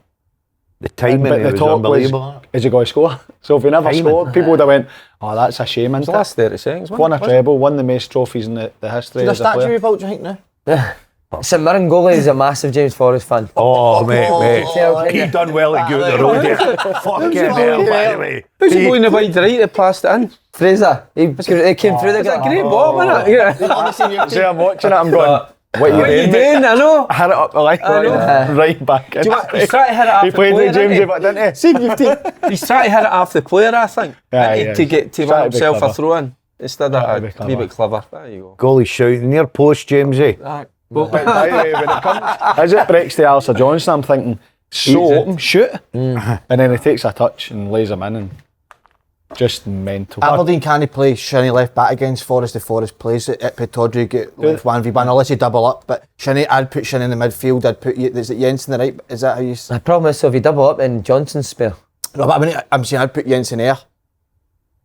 Speaker 5: The timing was unbelievable.
Speaker 2: Is he going to score? So if he never scored, people would have went, oh, that's a shame, isn't
Speaker 4: the
Speaker 2: it?
Speaker 4: last 30 seconds.
Speaker 2: Won a treble, won the most trophies in the history
Speaker 3: Is
Speaker 2: as
Speaker 3: there a
Speaker 2: a
Speaker 3: statue
Speaker 2: player.
Speaker 3: about, do you think, now?
Speaker 1: St Mirren goalie is a massive James Forrest fan.
Speaker 5: Oh, mate.
Speaker 1: He
Speaker 5: done well to go the road here. Fucking hell, by the way.
Speaker 4: Who's he going to wide right to pass it in?
Speaker 1: Fraser, he came through the
Speaker 4: It's a great ball, isn't it? Yeah.
Speaker 2: See, I'm watching it, I'm going, what are you doing?
Speaker 4: I know.
Speaker 2: I had it up the line, right back in.
Speaker 4: He's trying to hit it off
Speaker 2: He
Speaker 4: the
Speaker 2: played
Speaker 4: player,
Speaker 2: with James,
Speaker 4: didn't
Speaker 2: but didn't he?
Speaker 3: See,
Speaker 4: He's trying to hit it off the player, I think.
Speaker 2: Yeah,
Speaker 4: to get to
Speaker 2: Try
Speaker 4: win
Speaker 2: to be
Speaker 4: himself a
Speaker 2: clever.
Speaker 4: throw in instead of
Speaker 2: Try to be
Speaker 4: a
Speaker 2: clever.
Speaker 4: wee bit clever. There you
Speaker 5: Goalie shouting near post, Jamesy.
Speaker 4: go.
Speaker 2: But by the way, when it comes, as it breaks to Alistair Johnson, I'm thinking, so
Speaker 4: Eats it.
Speaker 2: open, shoot. And then he takes a touch and lays him in. And just mental.
Speaker 3: Aberdeen can't play Shinnie left back against Forrest if Forrest plays it. Pittodrie get left 1v1 unless you double up. But Shinnie, I'd put Shinnie in the midfield. I'd put, is it Jensen the right? Is that how you...
Speaker 1: The problem is, so if you double up, then Johnson's spare.
Speaker 3: No, but I'm saying I'd put Jensen there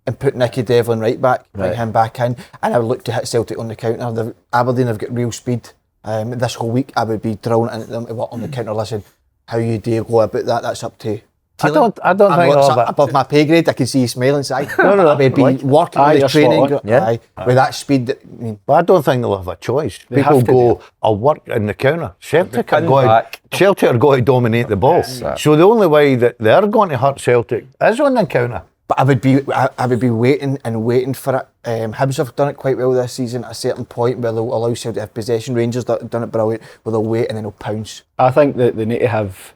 Speaker 3: and put Nicky Devlin right back, bring him back in, and I would look to hit Celtic on the counter. Aberdeen have got real speed. This whole week I would be drilling into them to work on the counter. Listen, how you do go about that, that's up to...
Speaker 5: I don't think all that.
Speaker 3: Above my pay grade, I can see you smiling inside. I would be working with the training with that speed.
Speaker 5: But I don't think they'll have a choice. People go, I'll work in the counter. Celtic are going to dominate the ball. So the only way that they're going to hurt Celtic is on the counter.
Speaker 3: But I would be waiting for it. Hibs have done it quite well this season at a certain point where they'll allow Celtic to have possession. Rangers have done it brilliant where they'll wait and then they'll pounce.
Speaker 2: I think that they need to have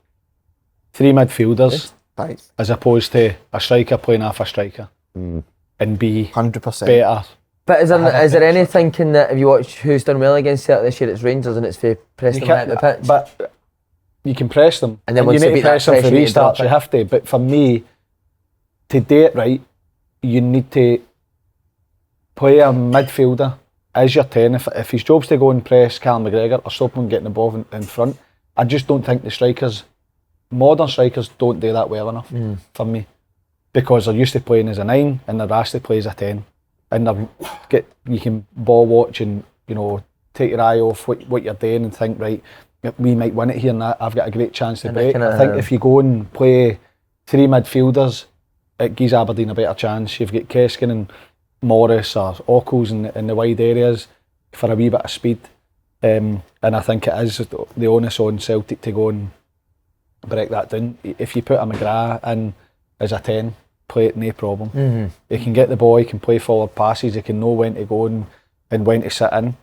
Speaker 2: 3 midfielders as opposed to a striker playing off a striker and be
Speaker 3: 100%
Speaker 2: better.
Speaker 1: But is there any thinking that if you watch who's done well against Celtic this year, it's Rangers and it's for pressing them out the pitch?
Speaker 2: But you can press them.
Speaker 1: And then
Speaker 2: you
Speaker 1: once
Speaker 2: need
Speaker 1: they
Speaker 2: to
Speaker 1: beat that
Speaker 2: press them for
Speaker 1: pressure, you
Speaker 2: restarts,
Speaker 1: drop
Speaker 2: you
Speaker 1: it.
Speaker 2: have to. But for me, to do it right, you need to play a midfielder as your 10. If his job's to go and press Callum McGregor or stop him getting the ball in front, I just don't think the strikers, modern strikers, don't do that well enough for me, because they're used to playing as a 9 and they're asked to play as a 10, and you can ball watch and take your eye off what you're doing and think, right, we might win it here and that, I've got a great chance to break. I think if you go and play 3 midfielders, it gives Aberdeen a better chance. You've got Keskin and Morris or Ockles in the wide areas for a wee bit of speed, and I think it is the onus on Celtic to go and break that down. If you put a McGrath in as a 10, play it, no problem. He can get the ball, he can play forward passes, he can know when to go and when to sit in,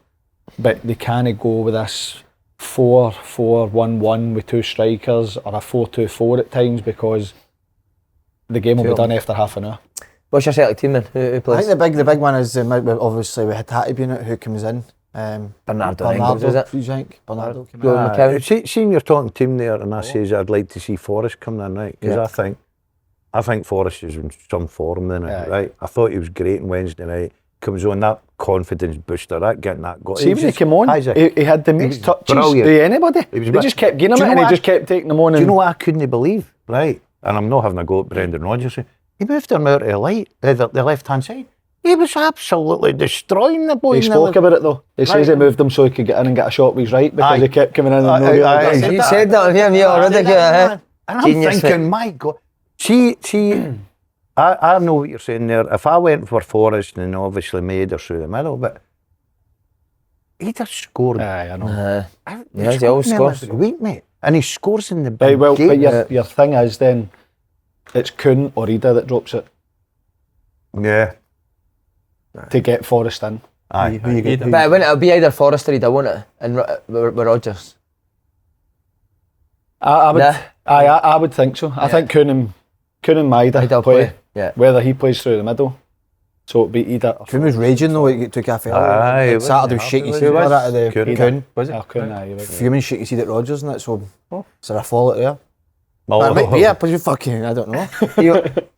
Speaker 2: but they can't go with this 4-4-1-1 with 2 strikers or a 4-2-4 at times, because the game will be done after half an hour.
Speaker 1: What's your Celtic team then? Who plays?
Speaker 3: I think the big one is obviously we had Hattib in it, who comes in.
Speaker 1: Bernardo, is it?
Speaker 3: You think? Bernardo came in.
Speaker 1: McCowan.
Speaker 5: Seeing you're talking team there, and I says I'd like to see Forrest coming in, right? Because I think Forrest is in some form then, right? I thought he was great on Wednesday night. Comes on that confidence booster, getting that goal.
Speaker 2: See, when he came on, he had the most touches to anybody. They just kept giving him it, and he just kept taking them on.
Speaker 5: Do you know what I couldn't believe? Right, and I'm not having a go at Brendan Rodgers. He moved him out to the left-hand side. He was absolutely destroying the boy.
Speaker 2: He spoke about it though. He says he moved him so he could get in and get a shot with his right, because he kept coming in and
Speaker 1: You said that on him, already.
Speaker 5: And I'm thinking, my God. See, I know what you're saying there. If I went for Forrest, and obviously made her through the middle, but he just scored.
Speaker 2: I know.
Speaker 1: He always scores
Speaker 5: every week, mate. And he scores in the big game.
Speaker 2: But your thing is then, it's Kuhn or Ida that drops it.
Speaker 5: Yeah.
Speaker 2: To get Forrest in.
Speaker 5: Aye.
Speaker 1: But when it'll be either Forrest or Ida, won't it? And with Rodgers.
Speaker 2: I would think so. I think Kuhn and Maida play.
Speaker 1: Yeah.
Speaker 2: Whether he plays through the middle. So it'd be Ida.
Speaker 3: Kuhn was raging though, he took a fell.
Speaker 5: Aye.
Speaker 3: Saturday was shaky seed out of the Kuhn.
Speaker 2: Was it? Kuhn,
Speaker 3: Fuming shaky seed at Rodgers and that, so is there a fall out there?
Speaker 5: Oh,
Speaker 3: Might be, but you fucking, I don't know.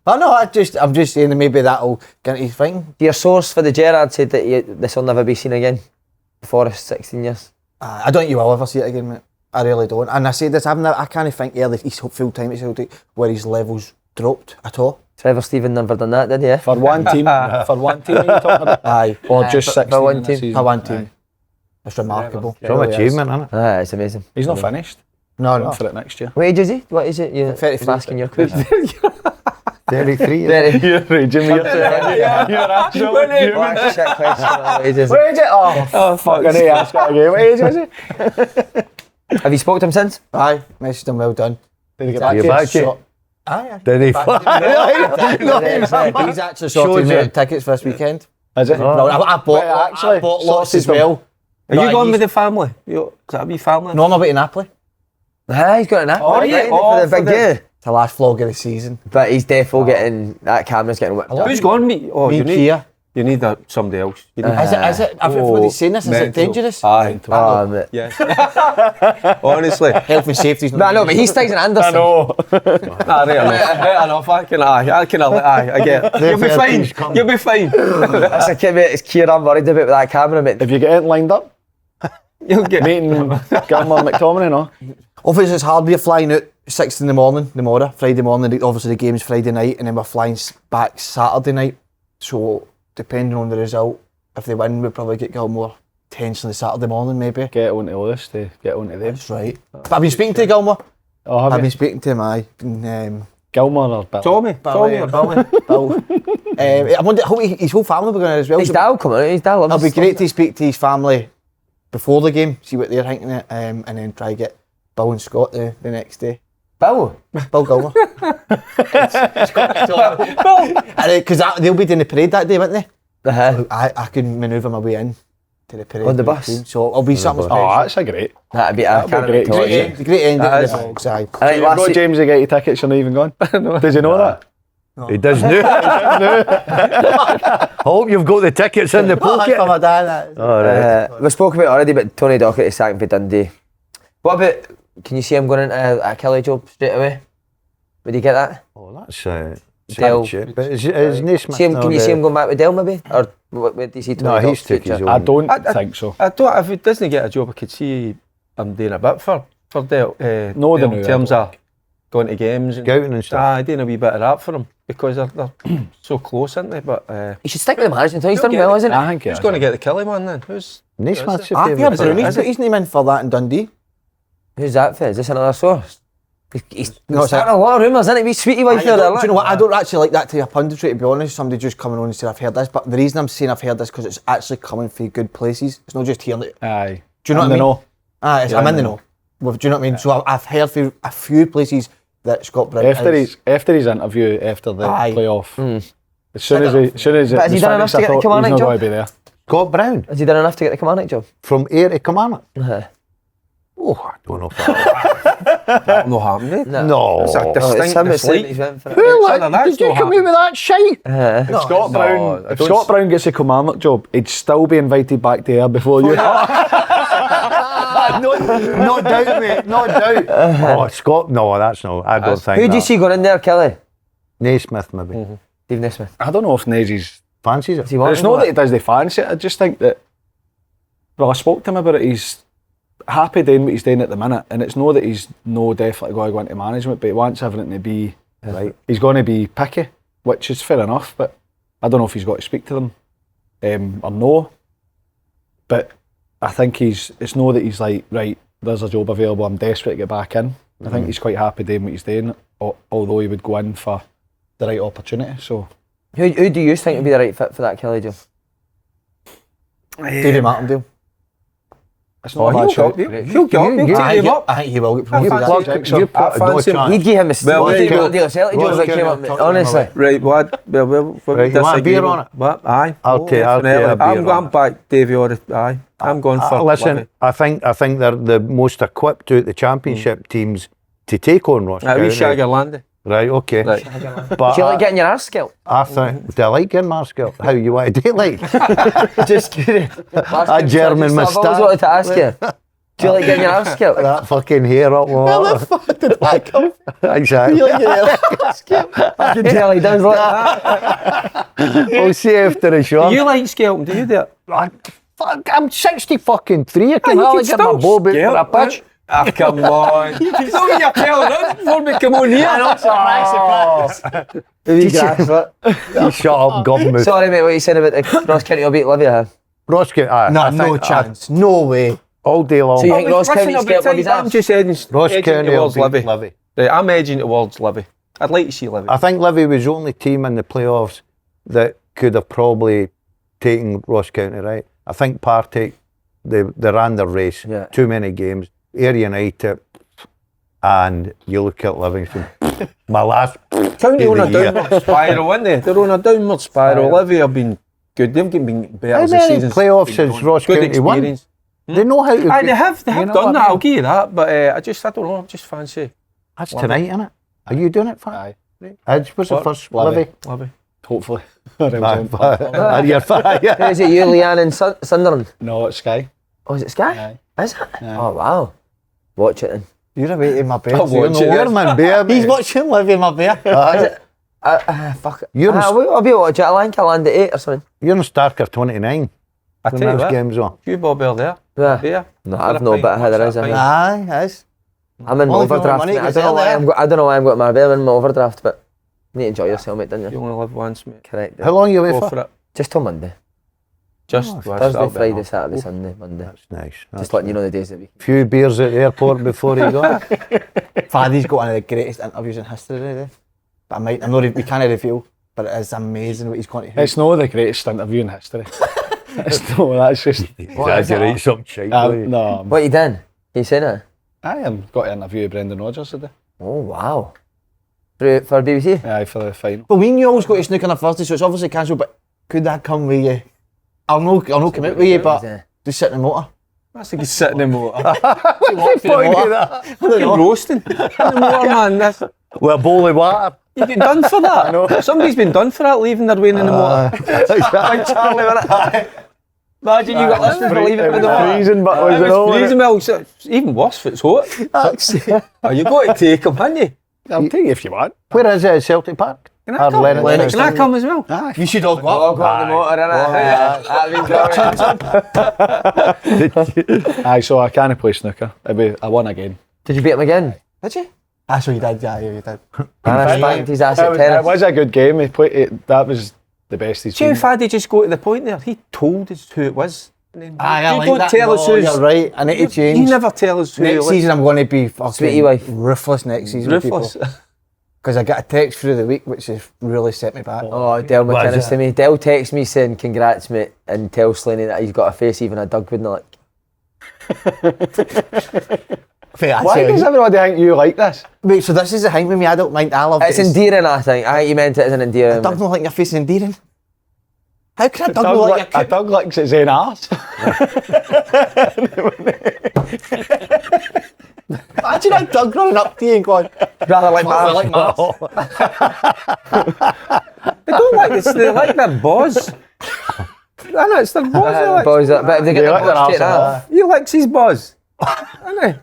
Speaker 3: I'm just saying that maybe that'll get his thing.
Speaker 1: Your source for the Gerrard said that this will never be seen again. Forrest, 16 years.
Speaker 3: I don't think you will ever see it again, mate. I really don't. And I say this, I can't think he's full time at Celtic where his levels dropped at all.
Speaker 1: Trevor Stephen never done that, did he?
Speaker 2: For one team, are you talking about?
Speaker 3: Aye.
Speaker 2: Or just 16
Speaker 1: for one
Speaker 2: in a
Speaker 1: team.
Speaker 2: season?
Speaker 3: For one team. It's remarkable.
Speaker 5: Some achievement, isn't it?
Speaker 1: It's amazing.
Speaker 2: He's not finished.
Speaker 3: No.
Speaker 2: For it next year.
Speaker 1: What age is he? What is it? You're
Speaker 3: 33.
Speaker 1: asking your question.
Speaker 5: 33.
Speaker 2: You're raging. You're actually
Speaker 1: What shit question? What age is it?
Speaker 2: What age is it? Oh fuck, I need to ask that again. What age is it?
Speaker 1: Have you spoke to him since?
Speaker 3: Aye, messaged him, well done.
Speaker 2: Did he get back
Speaker 5: You
Speaker 2: to you?
Speaker 5: back it?
Speaker 3: Aye.
Speaker 5: Did he?
Speaker 3: He's actually sorted me out tickets for this weekend.
Speaker 2: Is it?
Speaker 3: No, I bought lots as well.
Speaker 4: Are you going with the family? Is that a wee family?
Speaker 3: No, I'm about to Napoli.
Speaker 1: He's got an app.
Speaker 4: Oh, yeah.
Speaker 1: For the big day.
Speaker 3: It's the last vlog of the season.
Speaker 1: But he's defo getting, that camera's getting whipped up.
Speaker 4: Who's going, mate? Oh,
Speaker 3: Me
Speaker 4: you
Speaker 3: and
Speaker 4: need...
Speaker 3: Kia.
Speaker 4: You need somebody else. You need
Speaker 3: Is it? Everybody's saying this. Is it
Speaker 4: mental.
Speaker 3: dangerous?
Speaker 4: Aye.
Speaker 1: Mate.
Speaker 4: Yes. Honestly.
Speaker 3: Health and safety's
Speaker 1: But I know, but he's Stiggs and Anderson.
Speaker 4: Right enough. I get it. You'll be fine. You'll be fine.
Speaker 1: That's a kid, mate. It's Keir I'm worried about with that camera, mate.
Speaker 2: Have you got it lined up?
Speaker 4: You'll get
Speaker 2: Meeting Gilmore McTominay, no?
Speaker 3: Obviously, it's hard. We're flying out 6 in the morning tomorrow, Friday morning. Obviously, the game's Friday night, and then we're flying back Saturday night. So, depending on the result, if they win, we'll probably get Gilmore potentially Saturday morning, maybe.
Speaker 2: Get onto Lewis to get onto them.
Speaker 3: That's right. But I've been speaking to Gilmore.
Speaker 2: Oh, have
Speaker 3: I've
Speaker 2: you?
Speaker 3: been speaking to him, aye. And,
Speaker 2: Gilmore or Bill?
Speaker 4: Tommy.
Speaker 3: Bill. I wonder, his whole family will be going as well.
Speaker 1: His dad will come out. His dad loves
Speaker 3: It'll be
Speaker 1: us.
Speaker 3: great to speak to his family before the game, see what they're thinking, and then try to get Bill and Scott the next day.
Speaker 1: Bill?
Speaker 3: Bill Gilmore. Because they'll be doing the parade that day, won't they? I can manoeuvre my way in to the parade.
Speaker 1: On the
Speaker 3: with
Speaker 1: bus?
Speaker 3: team, so it'll be something special.
Speaker 2: Oh, that's a great.
Speaker 1: That'd be
Speaker 2: great.
Speaker 3: Great end
Speaker 4: That
Speaker 3: of
Speaker 4: is.
Speaker 3: the box, aye.
Speaker 1: I think last
Speaker 2: Got James to get your tickets, you're not even gone. Did you know that?
Speaker 5: He does now. Hope you've got the tickets in the pocket.
Speaker 3: For my dad, that.
Speaker 5: All right.
Speaker 1: we spoke about it already, but Tony Docherty sacking for Dundee. What about, can you see him going into a Kelly job straight away? Would you get that?
Speaker 5: Oh, that's
Speaker 1: Dale.
Speaker 5: shit. But is Naismith
Speaker 1: Can you see him going back with Dale maybe? Or where do you see Tony
Speaker 5: No, he's
Speaker 1: Docherty's
Speaker 5: took his
Speaker 1: future?
Speaker 5: own.
Speaker 2: I don't
Speaker 4: I-
Speaker 2: think so.
Speaker 4: I don't. If he doesn't get a job, I could see him doing a bit for Dale.
Speaker 2: No,
Speaker 4: Dale
Speaker 2: they
Speaker 4: in
Speaker 2: knew
Speaker 4: terms
Speaker 2: that.
Speaker 4: of going to games and
Speaker 5: Scouting and stuff.
Speaker 4: I doing a wee bit of that for him because they're so close, aren't they? But
Speaker 1: He should stick with the management. He's done
Speaker 4: Yeah,
Speaker 1: well, isn't he?
Speaker 2: I think
Speaker 4: who's going to get the Kelly one then? Who's
Speaker 5: Naismith's
Speaker 3: Ah,
Speaker 5: your
Speaker 3: yeah,
Speaker 5: favourite.
Speaker 3: Bruni's got his name in for that in Dundee.
Speaker 1: Who's that for? Is this another source? He's
Speaker 3: No, it's
Speaker 1: starting a lot of rumours, isn't it? Be sweetie wife
Speaker 3: Do
Speaker 1: there.
Speaker 3: you know what? I don't actually like that to a punditry, to be honest. Somebody just coming on and saying I've heard this, but the reason I'm saying I've heard this because it's actually coming from good places. It's not just hearing it.
Speaker 2: Aye.
Speaker 3: Do you know what I mean?
Speaker 2: No.
Speaker 3: I'm in the know. Well, do you know what I mean? So I've heard from a few places that Scott Brown
Speaker 2: After
Speaker 3: is.
Speaker 2: his interview after the
Speaker 3: Aye.
Speaker 2: playoff, as soon as it
Speaker 1: But has he
Speaker 2: was
Speaker 1: done enough
Speaker 2: finished,
Speaker 1: to
Speaker 2: I
Speaker 1: get the
Speaker 2: thought, he's
Speaker 1: Kilmarnock
Speaker 2: not
Speaker 1: job?
Speaker 2: going to be there.
Speaker 5: Scott Brown
Speaker 1: Has he done enough to get the Kilmarnock job?
Speaker 5: from Ayr to Kilmarnock.
Speaker 1: Uh-huh.
Speaker 5: Oh, I don't know if that.
Speaker 4: no happening?
Speaker 5: No.
Speaker 4: It's a
Speaker 1: Oh, it's
Speaker 4: distinct
Speaker 1: him that's
Speaker 4: dislike.
Speaker 1: he's went for it.
Speaker 5: Who,
Speaker 4: Son of that's
Speaker 5: did you
Speaker 4: no
Speaker 5: come in
Speaker 4: happening.
Speaker 5: with that shite?
Speaker 2: If Scott
Speaker 4: no,
Speaker 2: Brown,
Speaker 4: I
Speaker 2: if
Speaker 4: don't
Speaker 2: Scott Brown gets a Kilmarnock job, he'd still be invited back to Ayr before you.
Speaker 5: No doubt, mate. No doubt. Oh, Scott. No, that's no. I don't think.
Speaker 1: Who do you see going in there, Kelly?
Speaker 5: Naismith, maybe.
Speaker 1: Steve Naismith.
Speaker 2: I don't know if Nazy's.
Speaker 5: Fancies it.
Speaker 1: Does he want
Speaker 2: It's
Speaker 1: to
Speaker 2: not
Speaker 1: go
Speaker 2: that he does the fancy it. I just think that. Well, I spoke to him about it. He's happy doing what he's doing at the minute, and it's not that he's definitely going to go into management, but he wants everything to be
Speaker 5: Right.
Speaker 2: He's going to be picky, which is fair enough. But I don't know if he's got to speak to them or no. But I think it's not that he's like, right, there's a job available, I'm desperate to get back in. I think he's quite happy doing what he's doing, although he would go in for the right opportunity. So
Speaker 1: Who do you think would be the right fit for that Kelly job?
Speaker 3: Davy Martindale.
Speaker 2: it's not a bad
Speaker 4: He'll
Speaker 2: shout.
Speaker 4: take him up.
Speaker 3: I think he will get
Speaker 4: I
Speaker 3: promoted.
Speaker 4: fancy
Speaker 3: That's
Speaker 4: him.
Speaker 3: it.
Speaker 2: You put
Speaker 4: I fancy him.
Speaker 5: chance.
Speaker 1: He'd give him a
Speaker 4: Well,
Speaker 1: he'd
Speaker 4: there you
Speaker 1: give
Speaker 4: go.
Speaker 1: him a Celtic job
Speaker 5: Ross
Speaker 1: that came
Speaker 5: Kelly,
Speaker 1: up,
Speaker 5: talk to him
Speaker 1: honestly.
Speaker 5: about
Speaker 4: Right, what?
Speaker 5: Right, you want a beer on it?
Speaker 4: What? Aye.
Speaker 5: I'll take a beer
Speaker 4: I'm
Speaker 5: on it.
Speaker 4: back, Davy. Aye. I'm going for.
Speaker 5: Listen,
Speaker 4: Levy.
Speaker 5: I think they're the most equipped out the championship teams to take on Ross
Speaker 4: Aye, we
Speaker 5: County.
Speaker 4: Shagger Landy.
Speaker 5: Right, okay.
Speaker 4: Right.
Speaker 5: But
Speaker 1: Do you like getting your arse scalped?
Speaker 5: I think, do I like getting my skill? How you want to do it like?
Speaker 1: Just kidding.
Speaker 5: A German
Speaker 1: I've always
Speaker 5: moustache.
Speaker 1: wanted to ask you. Do you like getting your arse scalped?
Speaker 5: That fucking hair up. Where the fuck did that come from? Exactly.
Speaker 1: I can tell he does like that.
Speaker 5: We'll see after the show.
Speaker 4: Do you like scalping? Do you do it?
Speaker 5: I'm 60 fucking 3. I can
Speaker 4: you
Speaker 5: hardly
Speaker 4: can
Speaker 5: get my
Speaker 4: still
Speaker 5: bob out for a pitch.
Speaker 4: Ah, come on. You can still get your tail done before we come on here.
Speaker 5: You shut up, government.
Speaker 1: Sorry, mate, what you said about the Ross County will beat Livy, huh?
Speaker 5: Ross County, aye,
Speaker 3: No,
Speaker 5: I
Speaker 3: no
Speaker 5: think,
Speaker 3: chance. No way.
Speaker 5: all day long.
Speaker 1: So you think Ross County's
Speaker 4: Listen,
Speaker 1: scalped Livy's
Speaker 4: I'm
Speaker 1: arse?
Speaker 4: just edging,
Speaker 5: Ross
Speaker 4: edging
Speaker 5: County will
Speaker 4: towards
Speaker 5: beat
Speaker 4: Livy.
Speaker 5: Livy.
Speaker 4: Right, I'm edging towards Livy. I'd like to see Livy.
Speaker 5: I think Livy was the only team in the playoffs that could have probably taken Ross County, right? I think Partick, they ran their race.
Speaker 1: Yeah.
Speaker 5: Too many games. Ayr United, and you look at Livingston. My last
Speaker 4: County on a
Speaker 5: of the year.
Speaker 4: downward spiral, aren't they? They're on a downward spiral. Livy have been good. They've been better
Speaker 5: How
Speaker 4: as the
Speaker 5: many
Speaker 4: season's
Speaker 5: playoffs
Speaker 4: been
Speaker 5: has
Speaker 4: going.
Speaker 5: Ross
Speaker 4: Good
Speaker 5: County won?
Speaker 4: experience.
Speaker 5: They know how to.
Speaker 4: Aye, they have
Speaker 5: you know
Speaker 4: done
Speaker 5: what
Speaker 4: that.
Speaker 5: I mean?
Speaker 4: I'll give you that. But I don't know. I just fancy
Speaker 5: That's tonight, isn't it? Are you doing it, Fat?
Speaker 2: Aye.
Speaker 5: Edge was the
Speaker 4: What?
Speaker 5: first
Speaker 2: Livy.
Speaker 5: Livy.
Speaker 4: Livy.
Speaker 2: hopefully.
Speaker 5: Are you fine?
Speaker 1: Is it you, Leanne, and Sunderland?
Speaker 2: No, it's Sky.
Speaker 1: Oh, is it Sky?
Speaker 2: Aye.
Speaker 1: Is it?
Speaker 2: Aye.
Speaker 1: Oh, wow. Watch it then.
Speaker 3: You're away in my bed.
Speaker 4: I'll
Speaker 3: so you're
Speaker 4: watch
Speaker 3: no-
Speaker 4: it.
Speaker 5: You're my bear.
Speaker 3: He's watching Live in my bear.
Speaker 1: Fuck it.
Speaker 5: You're
Speaker 1: I'll be watching it. I think I'll land at 8 or something.
Speaker 5: You're in Starker 29.
Speaker 4: I
Speaker 5: When
Speaker 4: tell you
Speaker 5: those
Speaker 4: what,
Speaker 5: games on.
Speaker 4: you Bob are there.
Speaker 1: Yeah.
Speaker 4: Yeah.
Speaker 1: No, I've no bit how there is.
Speaker 3: Aye, yes.
Speaker 1: I'm in
Speaker 3: Only if you want
Speaker 1: overdraft.
Speaker 3: money,
Speaker 1: Mate. I
Speaker 3: it's
Speaker 1: don't know
Speaker 3: there,
Speaker 1: why
Speaker 3: there.
Speaker 1: I don't know why I'm got my I'm in my overdraft, but you need to enjoy yourself, mate, don't
Speaker 4: You
Speaker 1: you?
Speaker 4: only live once, mate.
Speaker 1: Correct.
Speaker 5: How long are you away
Speaker 4: Go
Speaker 5: for?
Speaker 4: for it.
Speaker 1: Just till Monday.
Speaker 4: Just
Speaker 1: Thursday, Friday, Saturday, Sunday, Monday.
Speaker 5: That's nice.
Speaker 1: Just letting you know the days of the week.
Speaker 5: Few beers at the airport before you go.
Speaker 3: Faddy's got one of the greatest interviews in history today. But I'm not, we can't reveal, but it is amazing what he's going to hear.
Speaker 2: It's not the greatest interview in history. It's no, that's just.
Speaker 5: Exaggerate some shit.
Speaker 2: No,
Speaker 1: What you done? Can you say that?
Speaker 2: I am got to interview Brendan Rodgers today.
Speaker 1: Oh, wow. For BBC?
Speaker 2: Aye, for the final.
Speaker 3: But we knew I was going to snook on a Thursday, so it's obviously cancelled, but could that come with you? I'll not commit with you, but just sit in the motor.
Speaker 4: That's like he's sitting in the motor.
Speaker 3: What's the
Speaker 5: point of that?
Speaker 4: Fucking roasting in the motor, man. That's,
Speaker 5: With a bowl of water.
Speaker 4: you get done for that. Somebody's been done for that, leaving their way in the motor. Like Charlie, wasn't it? Imagine you got listeners for leaving it in the motor.
Speaker 5: Freezing, but was it
Speaker 4: It's
Speaker 5: all?
Speaker 4: freezing, well, it's even worse if it's hot. Oh, you got to take them, haven't you?
Speaker 2: I'll take you if you want.
Speaker 5: Where is it? Celtic Park?
Speaker 4: Can I come?
Speaker 5: Lennox.
Speaker 4: Can I come as well?
Speaker 3: You should all go
Speaker 1: Oh,
Speaker 3: up.
Speaker 1: got the motor, innit?
Speaker 2: Aye, so I can't play snooker. I won again.
Speaker 1: Did you beat him again?
Speaker 3: Did you? Ah, so you did, yeah, you did.
Speaker 1: And I spanked his ass at
Speaker 2: It
Speaker 1: tennis.
Speaker 2: was a good game. He played it. That was the best he's
Speaker 4: See how
Speaker 2: been.
Speaker 4: Faddy just go to the point there? He told us who it was. And then
Speaker 3: Aye, I
Speaker 4: you
Speaker 3: like
Speaker 4: don't
Speaker 3: that.
Speaker 4: tell us
Speaker 3: No,
Speaker 4: who's...
Speaker 3: you're right, I need to change.
Speaker 4: You never tell us who
Speaker 3: Next
Speaker 4: you like.
Speaker 3: season I'm going to be fucking
Speaker 1: Sweetie wife.
Speaker 3: ruthless next season.
Speaker 4: Ruthless.
Speaker 3: Because I got a text through the week which has really set me back.
Speaker 1: Oh, Del
Speaker 5: What is
Speaker 1: McInnes
Speaker 5: it?
Speaker 1: to me. Del texts me saying, congrats, mate, and tell Slaney that he's got a face even a dog wouldn't like.
Speaker 2: Why does everybody think you like this?
Speaker 3: Wait, so this is the thing with me, I don't mind, I love
Speaker 1: It's endearing, I think. I think you meant it as an endearing.
Speaker 3: Doug not like your face is endearing. How can a dog
Speaker 2: Doug
Speaker 3: not like
Speaker 2: a
Speaker 3: your
Speaker 2: dog licks its own arse.
Speaker 3: Imagine a dog running up to you and going,
Speaker 1: rather like
Speaker 3: I like Mars.
Speaker 4: They don't like this. They like their buzz. I know, it's their buzz. they like.
Speaker 1: Boys, but if they get
Speaker 2: They
Speaker 1: the
Speaker 2: like their
Speaker 1: buzz straight
Speaker 2: arse,
Speaker 1: off.
Speaker 4: He likes his buzz. Isn't he?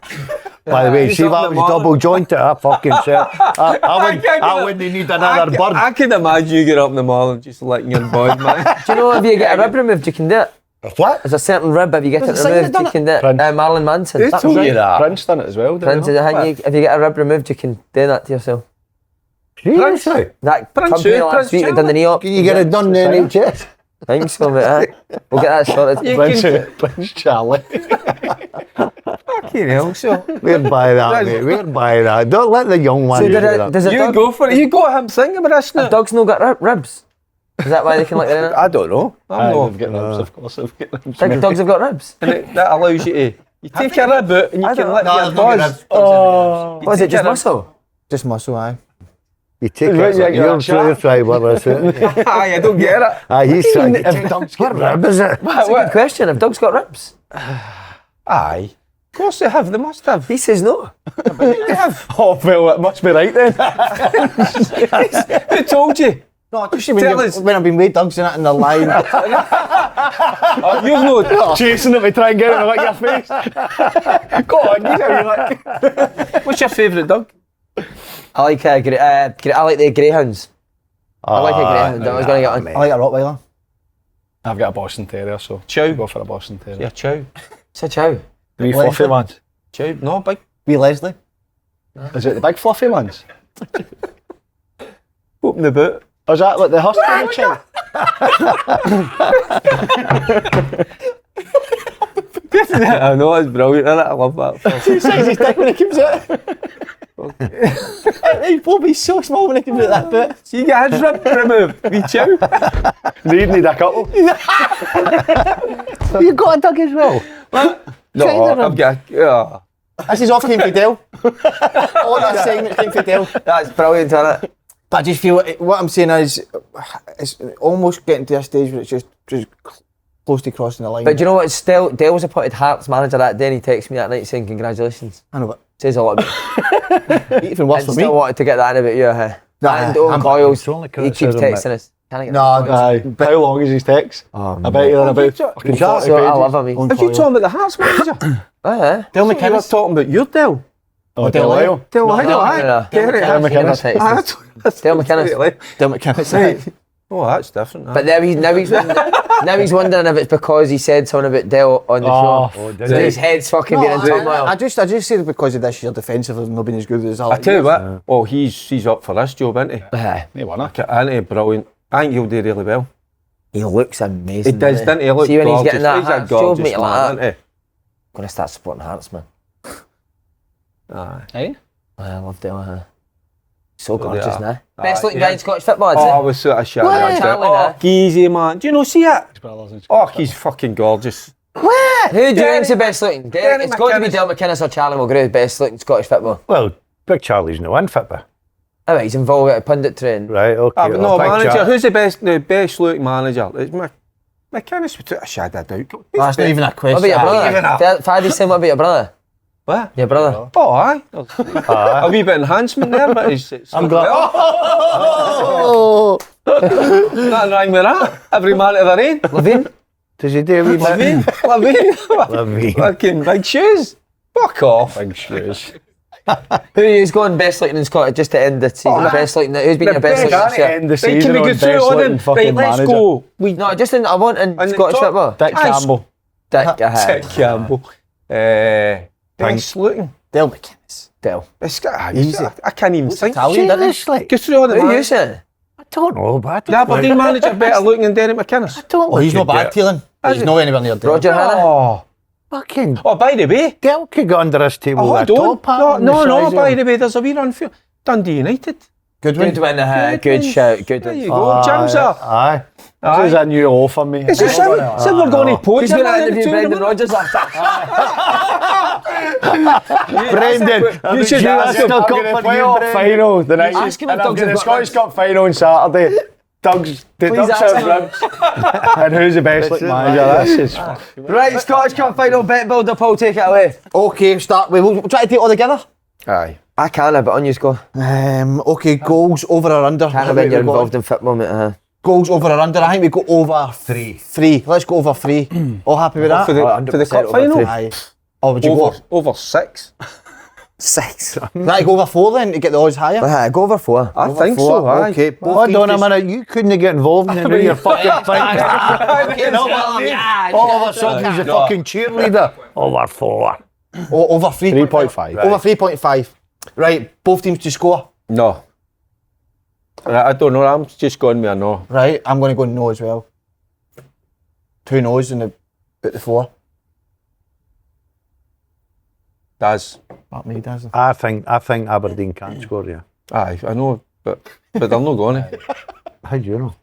Speaker 5: By the way,
Speaker 4: He's
Speaker 5: see
Speaker 4: up
Speaker 5: that
Speaker 4: the
Speaker 5: was
Speaker 4: motor.
Speaker 5: double jointed. I fucking said. I wouldn't need another bird.
Speaker 4: I can imagine you get up in the morning just licking your buzz, man.
Speaker 1: Do you know if you get a rib removed, you can do it?
Speaker 5: What?
Speaker 1: There's a certain rib, if you get
Speaker 3: There's
Speaker 1: it
Speaker 3: a singer
Speaker 1: removed,
Speaker 3: done
Speaker 1: you
Speaker 3: it.
Speaker 1: can do it.
Speaker 2: Prince.
Speaker 1: Marilyn Manson.
Speaker 4: Who told you that?
Speaker 2: Prince done it as well, didn't
Speaker 1: Prince,
Speaker 2: he?
Speaker 1: I think if you get a rib removed, you can do that to yourself.
Speaker 5: Seriously?
Speaker 1: That
Speaker 4: Prince
Speaker 1: company
Speaker 4: who?
Speaker 1: last
Speaker 4: Prince
Speaker 1: week that done the knee up.
Speaker 5: Can you get it done in the NHS?
Speaker 1: I think so, mate. Aye. We'll get that sorted.
Speaker 4: You
Speaker 2: Prince Charlie.
Speaker 4: Fucking hell, so.
Speaker 5: We're by that, mate. We're by that. Don't let the young ones
Speaker 1: So
Speaker 5: do that.
Speaker 1: does a
Speaker 4: You
Speaker 1: dog,
Speaker 4: go for it. You got him thinking about this now.
Speaker 1: dogs no got ribs? Is that why they can lick their
Speaker 4: I don't know.
Speaker 2: Aye,
Speaker 4: I'm not.
Speaker 2: they've got ribs, of course. They've got ribs.
Speaker 1: Think dogs have got ribs?
Speaker 4: And that allows you to. You take a rib out and you
Speaker 1: I
Speaker 4: can
Speaker 1: don't-
Speaker 4: lick
Speaker 3: No,
Speaker 4: your
Speaker 3: there's no
Speaker 4: buzz.
Speaker 3: ribs. Oh.
Speaker 1: What is it, just muscle?
Speaker 3: Just muscle, aye.
Speaker 5: You take
Speaker 2: Right,
Speaker 5: it.
Speaker 2: yeah,
Speaker 5: You're
Speaker 2: yeah,
Speaker 5: trying to try what I said.
Speaker 4: Aye, I don't get it.
Speaker 5: He's trying to take dogs. What rib is it?
Speaker 1: That's a good question. Have dogs got ribs?
Speaker 4: Aye. Of course they have. They must have.
Speaker 1: He says no.
Speaker 4: They have.
Speaker 2: Oh, well, it must be right then.
Speaker 4: Who told you?
Speaker 3: No, just
Speaker 4: Tell us.
Speaker 3: when I've been with dogs in it and they're lying.
Speaker 4: Oh, you've no.
Speaker 2: Chasing them to try and get him to lick your face. Go on, you know you like.
Speaker 4: What's your favourite dog?
Speaker 1: I like I like the greyhounds. I like a greyhound. I was going to get one.
Speaker 3: I like a Rottweiler.
Speaker 2: I've got a Boston Terrier, so
Speaker 4: Chow.
Speaker 2: go for a Boston Terrier.
Speaker 4: Yeah, chow.
Speaker 1: It's a chow.
Speaker 2: 3
Speaker 3: Leslie.
Speaker 2: fluffy ones.
Speaker 4: Chow. No, big.
Speaker 3: Wee Leslie.
Speaker 2: Is it the big fluffy ones?
Speaker 4: Open the boot.
Speaker 2: Or is that like the husky and the chick?
Speaker 4: I know, it's brilliant, isn't it? I love that.
Speaker 3: Two sizes his dick when he comes out. Hey, Bobby's so small when he comes out that bit.
Speaker 4: So you get his rib removed. We chow.
Speaker 2: Need a couple.
Speaker 5: You got a dog as well?
Speaker 4: No, I've got. Yeah.
Speaker 3: This is off Team Fidel. All that segment Team Fidel.
Speaker 1: That's brilliant, isn't it?
Speaker 3: But I just feel, what I'm saying is, it's almost getting to a stage where it's just close to crossing the line.
Speaker 1: But do you know what? Dale was appointed Hearts manager that day and he texted me that night saying congratulations.
Speaker 3: I know, but
Speaker 1: Says a lot about me.
Speaker 3: even worse
Speaker 1: I
Speaker 3: for me.
Speaker 1: still wanted to get that in about you.
Speaker 3: Nah,
Speaker 1: And Owen
Speaker 3: I'm-
Speaker 1: Coyles,
Speaker 5: it's only
Speaker 1: he keeps
Speaker 5: criticism,
Speaker 1: texting us. Can I get
Speaker 3: No,
Speaker 2: Aye. How long is his text? I bet you're about fucking 40
Speaker 1: so I
Speaker 2: pages.
Speaker 1: love him. he's-
Speaker 4: Have you talking about the Hearts manager?
Speaker 1: Aye.
Speaker 3: Del
Speaker 4: You were
Speaker 3: McInnes.
Speaker 4: talking about your Del.
Speaker 2: Oh,
Speaker 3: Del
Speaker 2: Del
Speaker 3: Lyle.
Speaker 4: Del Lyle,
Speaker 1: No,
Speaker 4: aye.
Speaker 1: no.
Speaker 4: Gerrard.
Speaker 1: Del McInnes. Del McInnes.
Speaker 3: Del McInnes.
Speaker 4: Oh, that's different.
Speaker 1: But now he's wondering if it's because he said something about Del on the show.
Speaker 2: did
Speaker 1: So
Speaker 2: he?
Speaker 1: his head's fucking
Speaker 3: No,
Speaker 1: being in turmoil.
Speaker 3: I just said because of this year defensive has not been as good as
Speaker 4: I tell you what, oh, he's up for this job, isn't he?
Speaker 1: Aye.
Speaker 2: He won it.
Speaker 4: Isn't he? Brilliant. I think he'll do really well.
Speaker 1: He looks amazing.
Speaker 4: He does, doesn't he? Look
Speaker 1: See when
Speaker 4: gorgeous.
Speaker 1: he's getting that
Speaker 4: He's a
Speaker 1: Hearts job,
Speaker 4: gorgeous
Speaker 1: mate, like
Speaker 4: man,
Speaker 1: that.
Speaker 4: isn't
Speaker 1: I'm going to start supporting Hearts, man.
Speaker 4: he? Aye.
Speaker 2: Hey?
Speaker 1: I love Del. So
Speaker 4: they
Speaker 1: gorgeous
Speaker 4: are.
Speaker 1: now.
Speaker 4: Aye,
Speaker 1: Best looking
Speaker 4: yeah.
Speaker 1: guy in Scottish football,
Speaker 4: Oh, I
Speaker 1: is
Speaker 4: was sort of shy.
Speaker 1: What? Charlie,
Speaker 4: Oh, easy, man. Do you know see it?
Speaker 2: His brothers and
Speaker 4: Oh, he's fucking gorgeous.
Speaker 1: it? Who do you
Speaker 4: Derek-
Speaker 1: think's the best looking?
Speaker 4: Derek
Speaker 1: It's got to be
Speaker 4: McInnes.
Speaker 1: Del McInnes or Charlie Mulgrew, best looking Scottish football.
Speaker 5: Well, Big Charlie's no in football.
Speaker 1: Oh, he's involved with a pundit train.
Speaker 5: Right, okay.
Speaker 4: Ah, but no,
Speaker 5: well, Big
Speaker 4: manager.
Speaker 5: Char-
Speaker 4: Who's the best looking manager? It's McInnes without a shadow of doubt.
Speaker 3: That's not even a
Speaker 1: What
Speaker 3: question.
Speaker 1: about your
Speaker 4: even
Speaker 1: brother? Faddy saying what about your brother?
Speaker 4: What?
Speaker 1: Your brother?
Speaker 4: Oh, aye. A wee bit enhancement there, but it's
Speaker 2: I'm glad.
Speaker 3: Oh,
Speaker 4: nothing wrong with that. Every man to their own.
Speaker 1: Levine?
Speaker 5: Does he do a wee bit?
Speaker 4: Levine.
Speaker 5: Levine.
Speaker 4: Fucking big shoes. Fuck off.
Speaker 2: Big shoes.
Speaker 1: Who is going best looking in Scotland just to end the season? Best looking. Who's been your best looking
Speaker 2: Can't
Speaker 1: this year?
Speaker 2: end the
Speaker 4: Right,
Speaker 2: season
Speaker 4: can we
Speaker 2: on
Speaker 4: go
Speaker 2: best
Speaker 4: through it all
Speaker 2: looking
Speaker 4: then?
Speaker 2: fucking
Speaker 4: Right, let's
Speaker 2: manager.
Speaker 4: go.
Speaker 1: No, just in. I want in
Speaker 4: And the
Speaker 1: Scottish
Speaker 4: top-
Speaker 1: football.
Speaker 2: Dick Campbell.
Speaker 1: Dick,
Speaker 4: Dick Campbell. Best looking.
Speaker 3: Del McInnes.
Speaker 1: Del.
Speaker 4: It's got,
Speaker 3: Easy.
Speaker 4: I can't even think.
Speaker 3: Italian, didn't he?
Speaker 5: Seriously?
Speaker 4: Go through all the
Speaker 1: Who are you
Speaker 4: managers.
Speaker 1: saying?
Speaker 5: I don't know, but I
Speaker 4: The
Speaker 5: don't
Speaker 4: Aberdeen manager better looking than Derek McInnes.
Speaker 3: Oh, he's not bad, Thielen. He's not anywhere near Del.
Speaker 1: Roger Hannah?
Speaker 4: Oh.
Speaker 5: fucking...
Speaker 4: Oh, by the way.
Speaker 5: Del could go under this table
Speaker 4: Oh,
Speaker 5: with a
Speaker 4: hold on.
Speaker 5: top hat on the
Speaker 4: No,
Speaker 5: size
Speaker 4: by
Speaker 5: of
Speaker 4: the
Speaker 5: him.
Speaker 4: way, there's a wee run for Dundee United.
Speaker 3: Good one.
Speaker 1: Good win, good shout, good
Speaker 4: There
Speaker 1: win.
Speaker 4: you go, Jamsa.
Speaker 5: Aye.
Speaker 2: This is a new offer, me.
Speaker 4: Is it said we're going to poach
Speaker 1: Who's
Speaker 4: him?
Speaker 1: going to interview Brendan Rodgers after?
Speaker 5: Brendan,
Speaker 4: You should ask him.
Speaker 2: I'm going to play off final the night.
Speaker 1: Ask him if
Speaker 2: And I'm
Speaker 1: Doug's
Speaker 2: going to
Speaker 1: got
Speaker 2: Scottish
Speaker 1: ribs.
Speaker 2: Cup final on Saturday. Doug's
Speaker 1: ask
Speaker 2: out
Speaker 1: him.
Speaker 2: ribs. And who's the best looking manager? This is
Speaker 1: Right, Scottish Cup final, bet builder, Paul, take it away.
Speaker 3: Okay, start. We'll try to do it all together.
Speaker 4: Aye.
Speaker 1: I can, but on you go.
Speaker 3: Okay, goals over or under.
Speaker 1: Can't when you're involved in football, mate.
Speaker 3: Goals over or under. I think we go over three. Let's go over three. All happy with that?
Speaker 4: For the cup
Speaker 1: over
Speaker 4: final?
Speaker 1: three.
Speaker 3: Aye. Oh, would you
Speaker 4: Over 6.
Speaker 1: 6.
Speaker 3: Right, go over 4 then to get the odds higher.
Speaker 1: Go over 4.
Speaker 4: I
Speaker 3: Over
Speaker 4: think
Speaker 3: 4,
Speaker 4: so, aye.
Speaker 3: Okay. both
Speaker 5: Hold
Speaker 3: teams
Speaker 5: on a
Speaker 3: just-
Speaker 5: minute, you couldn't get involved in any of your fucking things. All of a sudden he's a fucking cheerleader. Over 4.
Speaker 3: Over 3.
Speaker 2: 3.5.
Speaker 3: Over 3.5. Right, both teams to score.
Speaker 4: No. I don't know, I'm just going with a no.
Speaker 3: Right, I'm going to go no as well. 2 no's in the 4.
Speaker 4: Does.
Speaker 3: Fuck me, doesn't.
Speaker 5: I think Aberdeen can score, yeah.
Speaker 4: Aye, I know, but they're not going to.
Speaker 5: How do you know?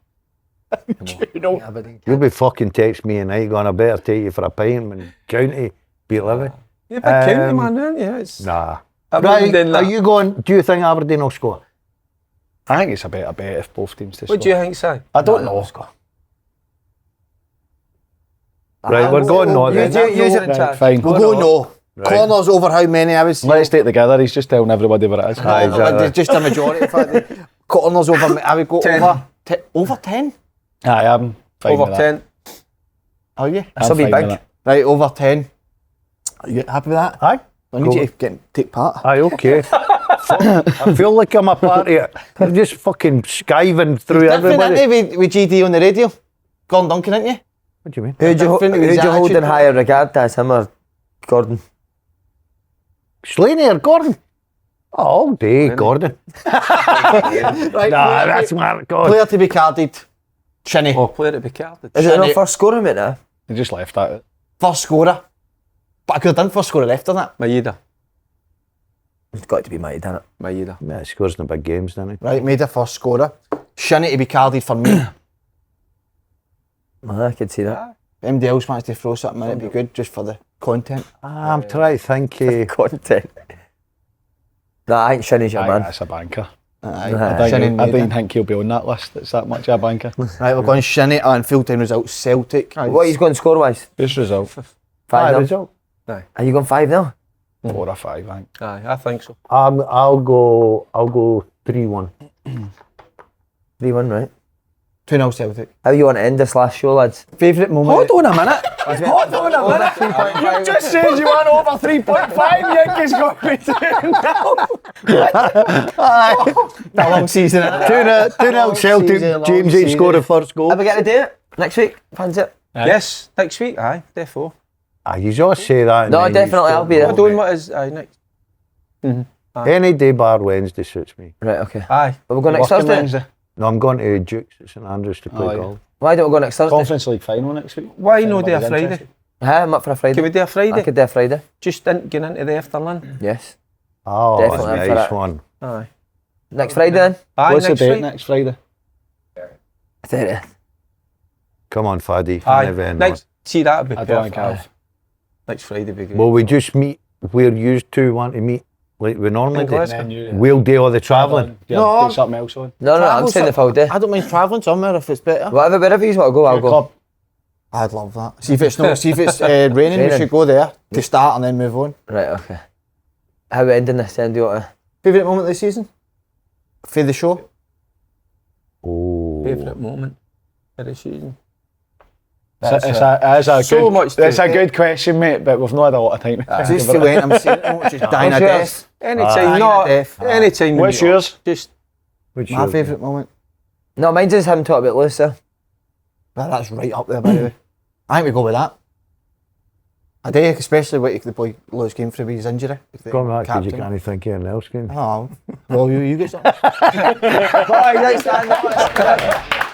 Speaker 5: You'll be fucking text me and I going, I better take you for a pint when County beat Livy.
Speaker 4: You're a big county man, aren't you? It's,
Speaker 5: Nah.
Speaker 4: I've
Speaker 5: Right,
Speaker 4: done that.
Speaker 5: are you going, do you think Aberdeen will score?
Speaker 2: I think it's a better bet if both teams to score.
Speaker 4: What do you think, Si?
Speaker 2: I don't know.
Speaker 5: Right, we're going no then.
Speaker 1: Use it in charge.
Speaker 2: Fine.
Speaker 3: We'll go no. Corners over how many? I was.
Speaker 2: Let's take together. He's just telling everybody what it is.
Speaker 5: Aye, exactly.
Speaker 3: Just a majority. Corners over. I would go
Speaker 4: 10.
Speaker 3: over 10.
Speaker 2: Aye, I'm fine
Speaker 4: Over
Speaker 2: with that.
Speaker 4: 10.
Speaker 3: Are you?
Speaker 2: I'm
Speaker 1: This'll be
Speaker 2: fine
Speaker 1: big.
Speaker 2: with that.
Speaker 3: Right, over 10. Are you happy with that?
Speaker 5: Aye.
Speaker 3: I need you to take part.
Speaker 5: Aye, okay. I feel like I'm a part of it. I'm just fucking skiving through
Speaker 3: Different,
Speaker 5: everybody.
Speaker 3: isn't it, with GD on the radio? Gordon Duncan, isn't you?
Speaker 5: What do you mean?
Speaker 1: Who'd you
Speaker 3: Different with his
Speaker 1: hold in
Speaker 3: attitude.
Speaker 1: higher regard, as him or Gordon?
Speaker 5: Slaney or Gordon? Oh, all day, Gordon.
Speaker 3: Right,
Speaker 5: Nah, that's my God.
Speaker 3: player to be carded. Shinny.
Speaker 4: Oh, player to be carded.
Speaker 1: Is it not
Speaker 3: Shinny.
Speaker 1: first scorer, mate, now?
Speaker 2: He just left that.
Speaker 3: First scorer. But I could have done first scorer left on that.
Speaker 4: Maeda.
Speaker 1: It's got to be mighty, hasn't it?
Speaker 4: Maeda.
Speaker 5: Yeah, he scores in the big games, doesn't he?
Speaker 3: Right, made a first scorer. Shinny to be carded for me.
Speaker 1: I could see that.
Speaker 3: If MD else wants to throw something in, it'd be good just for the content.
Speaker 5: I'm trying to think.
Speaker 1: Content. Nah, I think Shinny's your
Speaker 2: Aye,
Speaker 1: man.
Speaker 2: that's a banker.
Speaker 3: Aye,
Speaker 1: Aye.
Speaker 3: Shinny
Speaker 2: I
Speaker 3: made
Speaker 2: didn't
Speaker 3: it.
Speaker 2: think he'll be on that list. It's that much of a banker.
Speaker 3: Right, we're going Shinny and full-time results Celtic.
Speaker 1: What he's going score-wise?
Speaker 2: This result,
Speaker 1: 5
Speaker 5: result.
Speaker 1: Are you going 5 now?
Speaker 2: 4 or 5, I think.
Speaker 4: Aye, I think so.
Speaker 5: I'll go 3-1.
Speaker 1: 3-1, right?
Speaker 3: 2-0 Celtic.
Speaker 1: How you want to end this last show, lads?
Speaker 3: Favourite moment.
Speaker 2: Hold on a minute. Hold on a minute. You just said you want over 3.5. Yankees got me 2-0.
Speaker 3: A long season.
Speaker 5: 2-0 Celtic. James ain't scored the first goal.
Speaker 1: Have we got to do it next week? Fancy it?
Speaker 4: Yes, next week, aye, therefore.
Speaker 5: You always say that. and
Speaker 1: No,
Speaker 5: then you
Speaker 1: definitely,
Speaker 5: stop.
Speaker 1: I'll be there.
Speaker 4: What doing what is next?
Speaker 5: Any day bar Wednesday suits me.
Speaker 1: Right, okay.
Speaker 4: Aye.
Speaker 1: But we're going next
Speaker 2: Working
Speaker 1: Thursday.
Speaker 2: Wednesday.
Speaker 5: No, I'm going to Dukes at St Andrews to play
Speaker 2: Oh, yeah.
Speaker 5: golf.
Speaker 1: Why don't we go next Thursday?
Speaker 2: Conference League final next week.
Speaker 4: Why
Speaker 2: If
Speaker 4: no do a
Speaker 2: anybody's
Speaker 4: Friday?
Speaker 2: interested.
Speaker 1: I'm up for a Friday.
Speaker 4: Can we do a Friday?
Speaker 1: I could do a Friday.
Speaker 4: Just getting into the afternoon.
Speaker 1: Yes.
Speaker 5: Oh,
Speaker 1: Definitely up for
Speaker 5: nice
Speaker 1: that.
Speaker 5: one.
Speaker 4: Aye.
Speaker 1: Next Friday then?
Speaker 4: Aye,
Speaker 2: What's the
Speaker 4: next
Speaker 2: date
Speaker 4: week.
Speaker 2: next Friday?
Speaker 1: 30th.
Speaker 5: Come on, Faddy.
Speaker 4: Aye,
Speaker 5: Never end
Speaker 4: next. See, that'd be
Speaker 2: I don't think
Speaker 4: perfect.
Speaker 2: I've.
Speaker 4: Next Friday would be great.
Speaker 5: Will we just meet where you two want to meet like we normally
Speaker 4: In
Speaker 5: do?
Speaker 4: Glasgow.
Speaker 2: And then you.
Speaker 5: We'll do all the travelling.
Speaker 2: Yeah,
Speaker 3: No.
Speaker 2: do something else on.
Speaker 1: No, I'm saying the full day.
Speaker 3: I don't mind travelling somewhere if it's better.
Speaker 1: Wherever you want to go, I'll go.
Speaker 2: Club.
Speaker 3: I'd love that. See if it's raining, we
Speaker 1: Raining.
Speaker 3: should go there to start and then move on.
Speaker 1: Right, okay. How we ending this then? Do you want to?
Speaker 3: Favourite moment of the season? For the show?
Speaker 5: Oh.
Speaker 4: Favourite moment of the season.
Speaker 2: It's a
Speaker 4: so
Speaker 2: good,
Speaker 4: much
Speaker 2: It's
Speaker 4: to-
Speaker 2: a good question, mate, but we've not had a lot of time.
Speaker 3: Is this still went? I'm seeing it, just dying
Speaker 1: What's
Speaker 3: a
Speaker 1: yours?
Speaker 3: death.
Speaker 4: Anytime,
Speaker 3: Aye.
Speaker 4: no,
Speaker 3: Death.
Speaker 4: anytime.
Speaker 2: What's
Speaker 4: we-
Speaker 2: yours?
Speaker 4: Just
Speaker 5: What's
Speaker 3: My
Speaker 5: your-
Speaker 3: favourite moment?
Speaker 1: No, mine's just him talking about Lewis, sir.
Speaker 3: Well, that's right up there, by the way. I think we go with that. I do, especially what the boy Lewis came through with his injury.
Speaker 5: Come back because you
Speaker 3: Captain.
Speaker 5: can't think of anything else, can you?
Speaker 3: Oh, well, you get something.
Speaker 1: Bye, next time.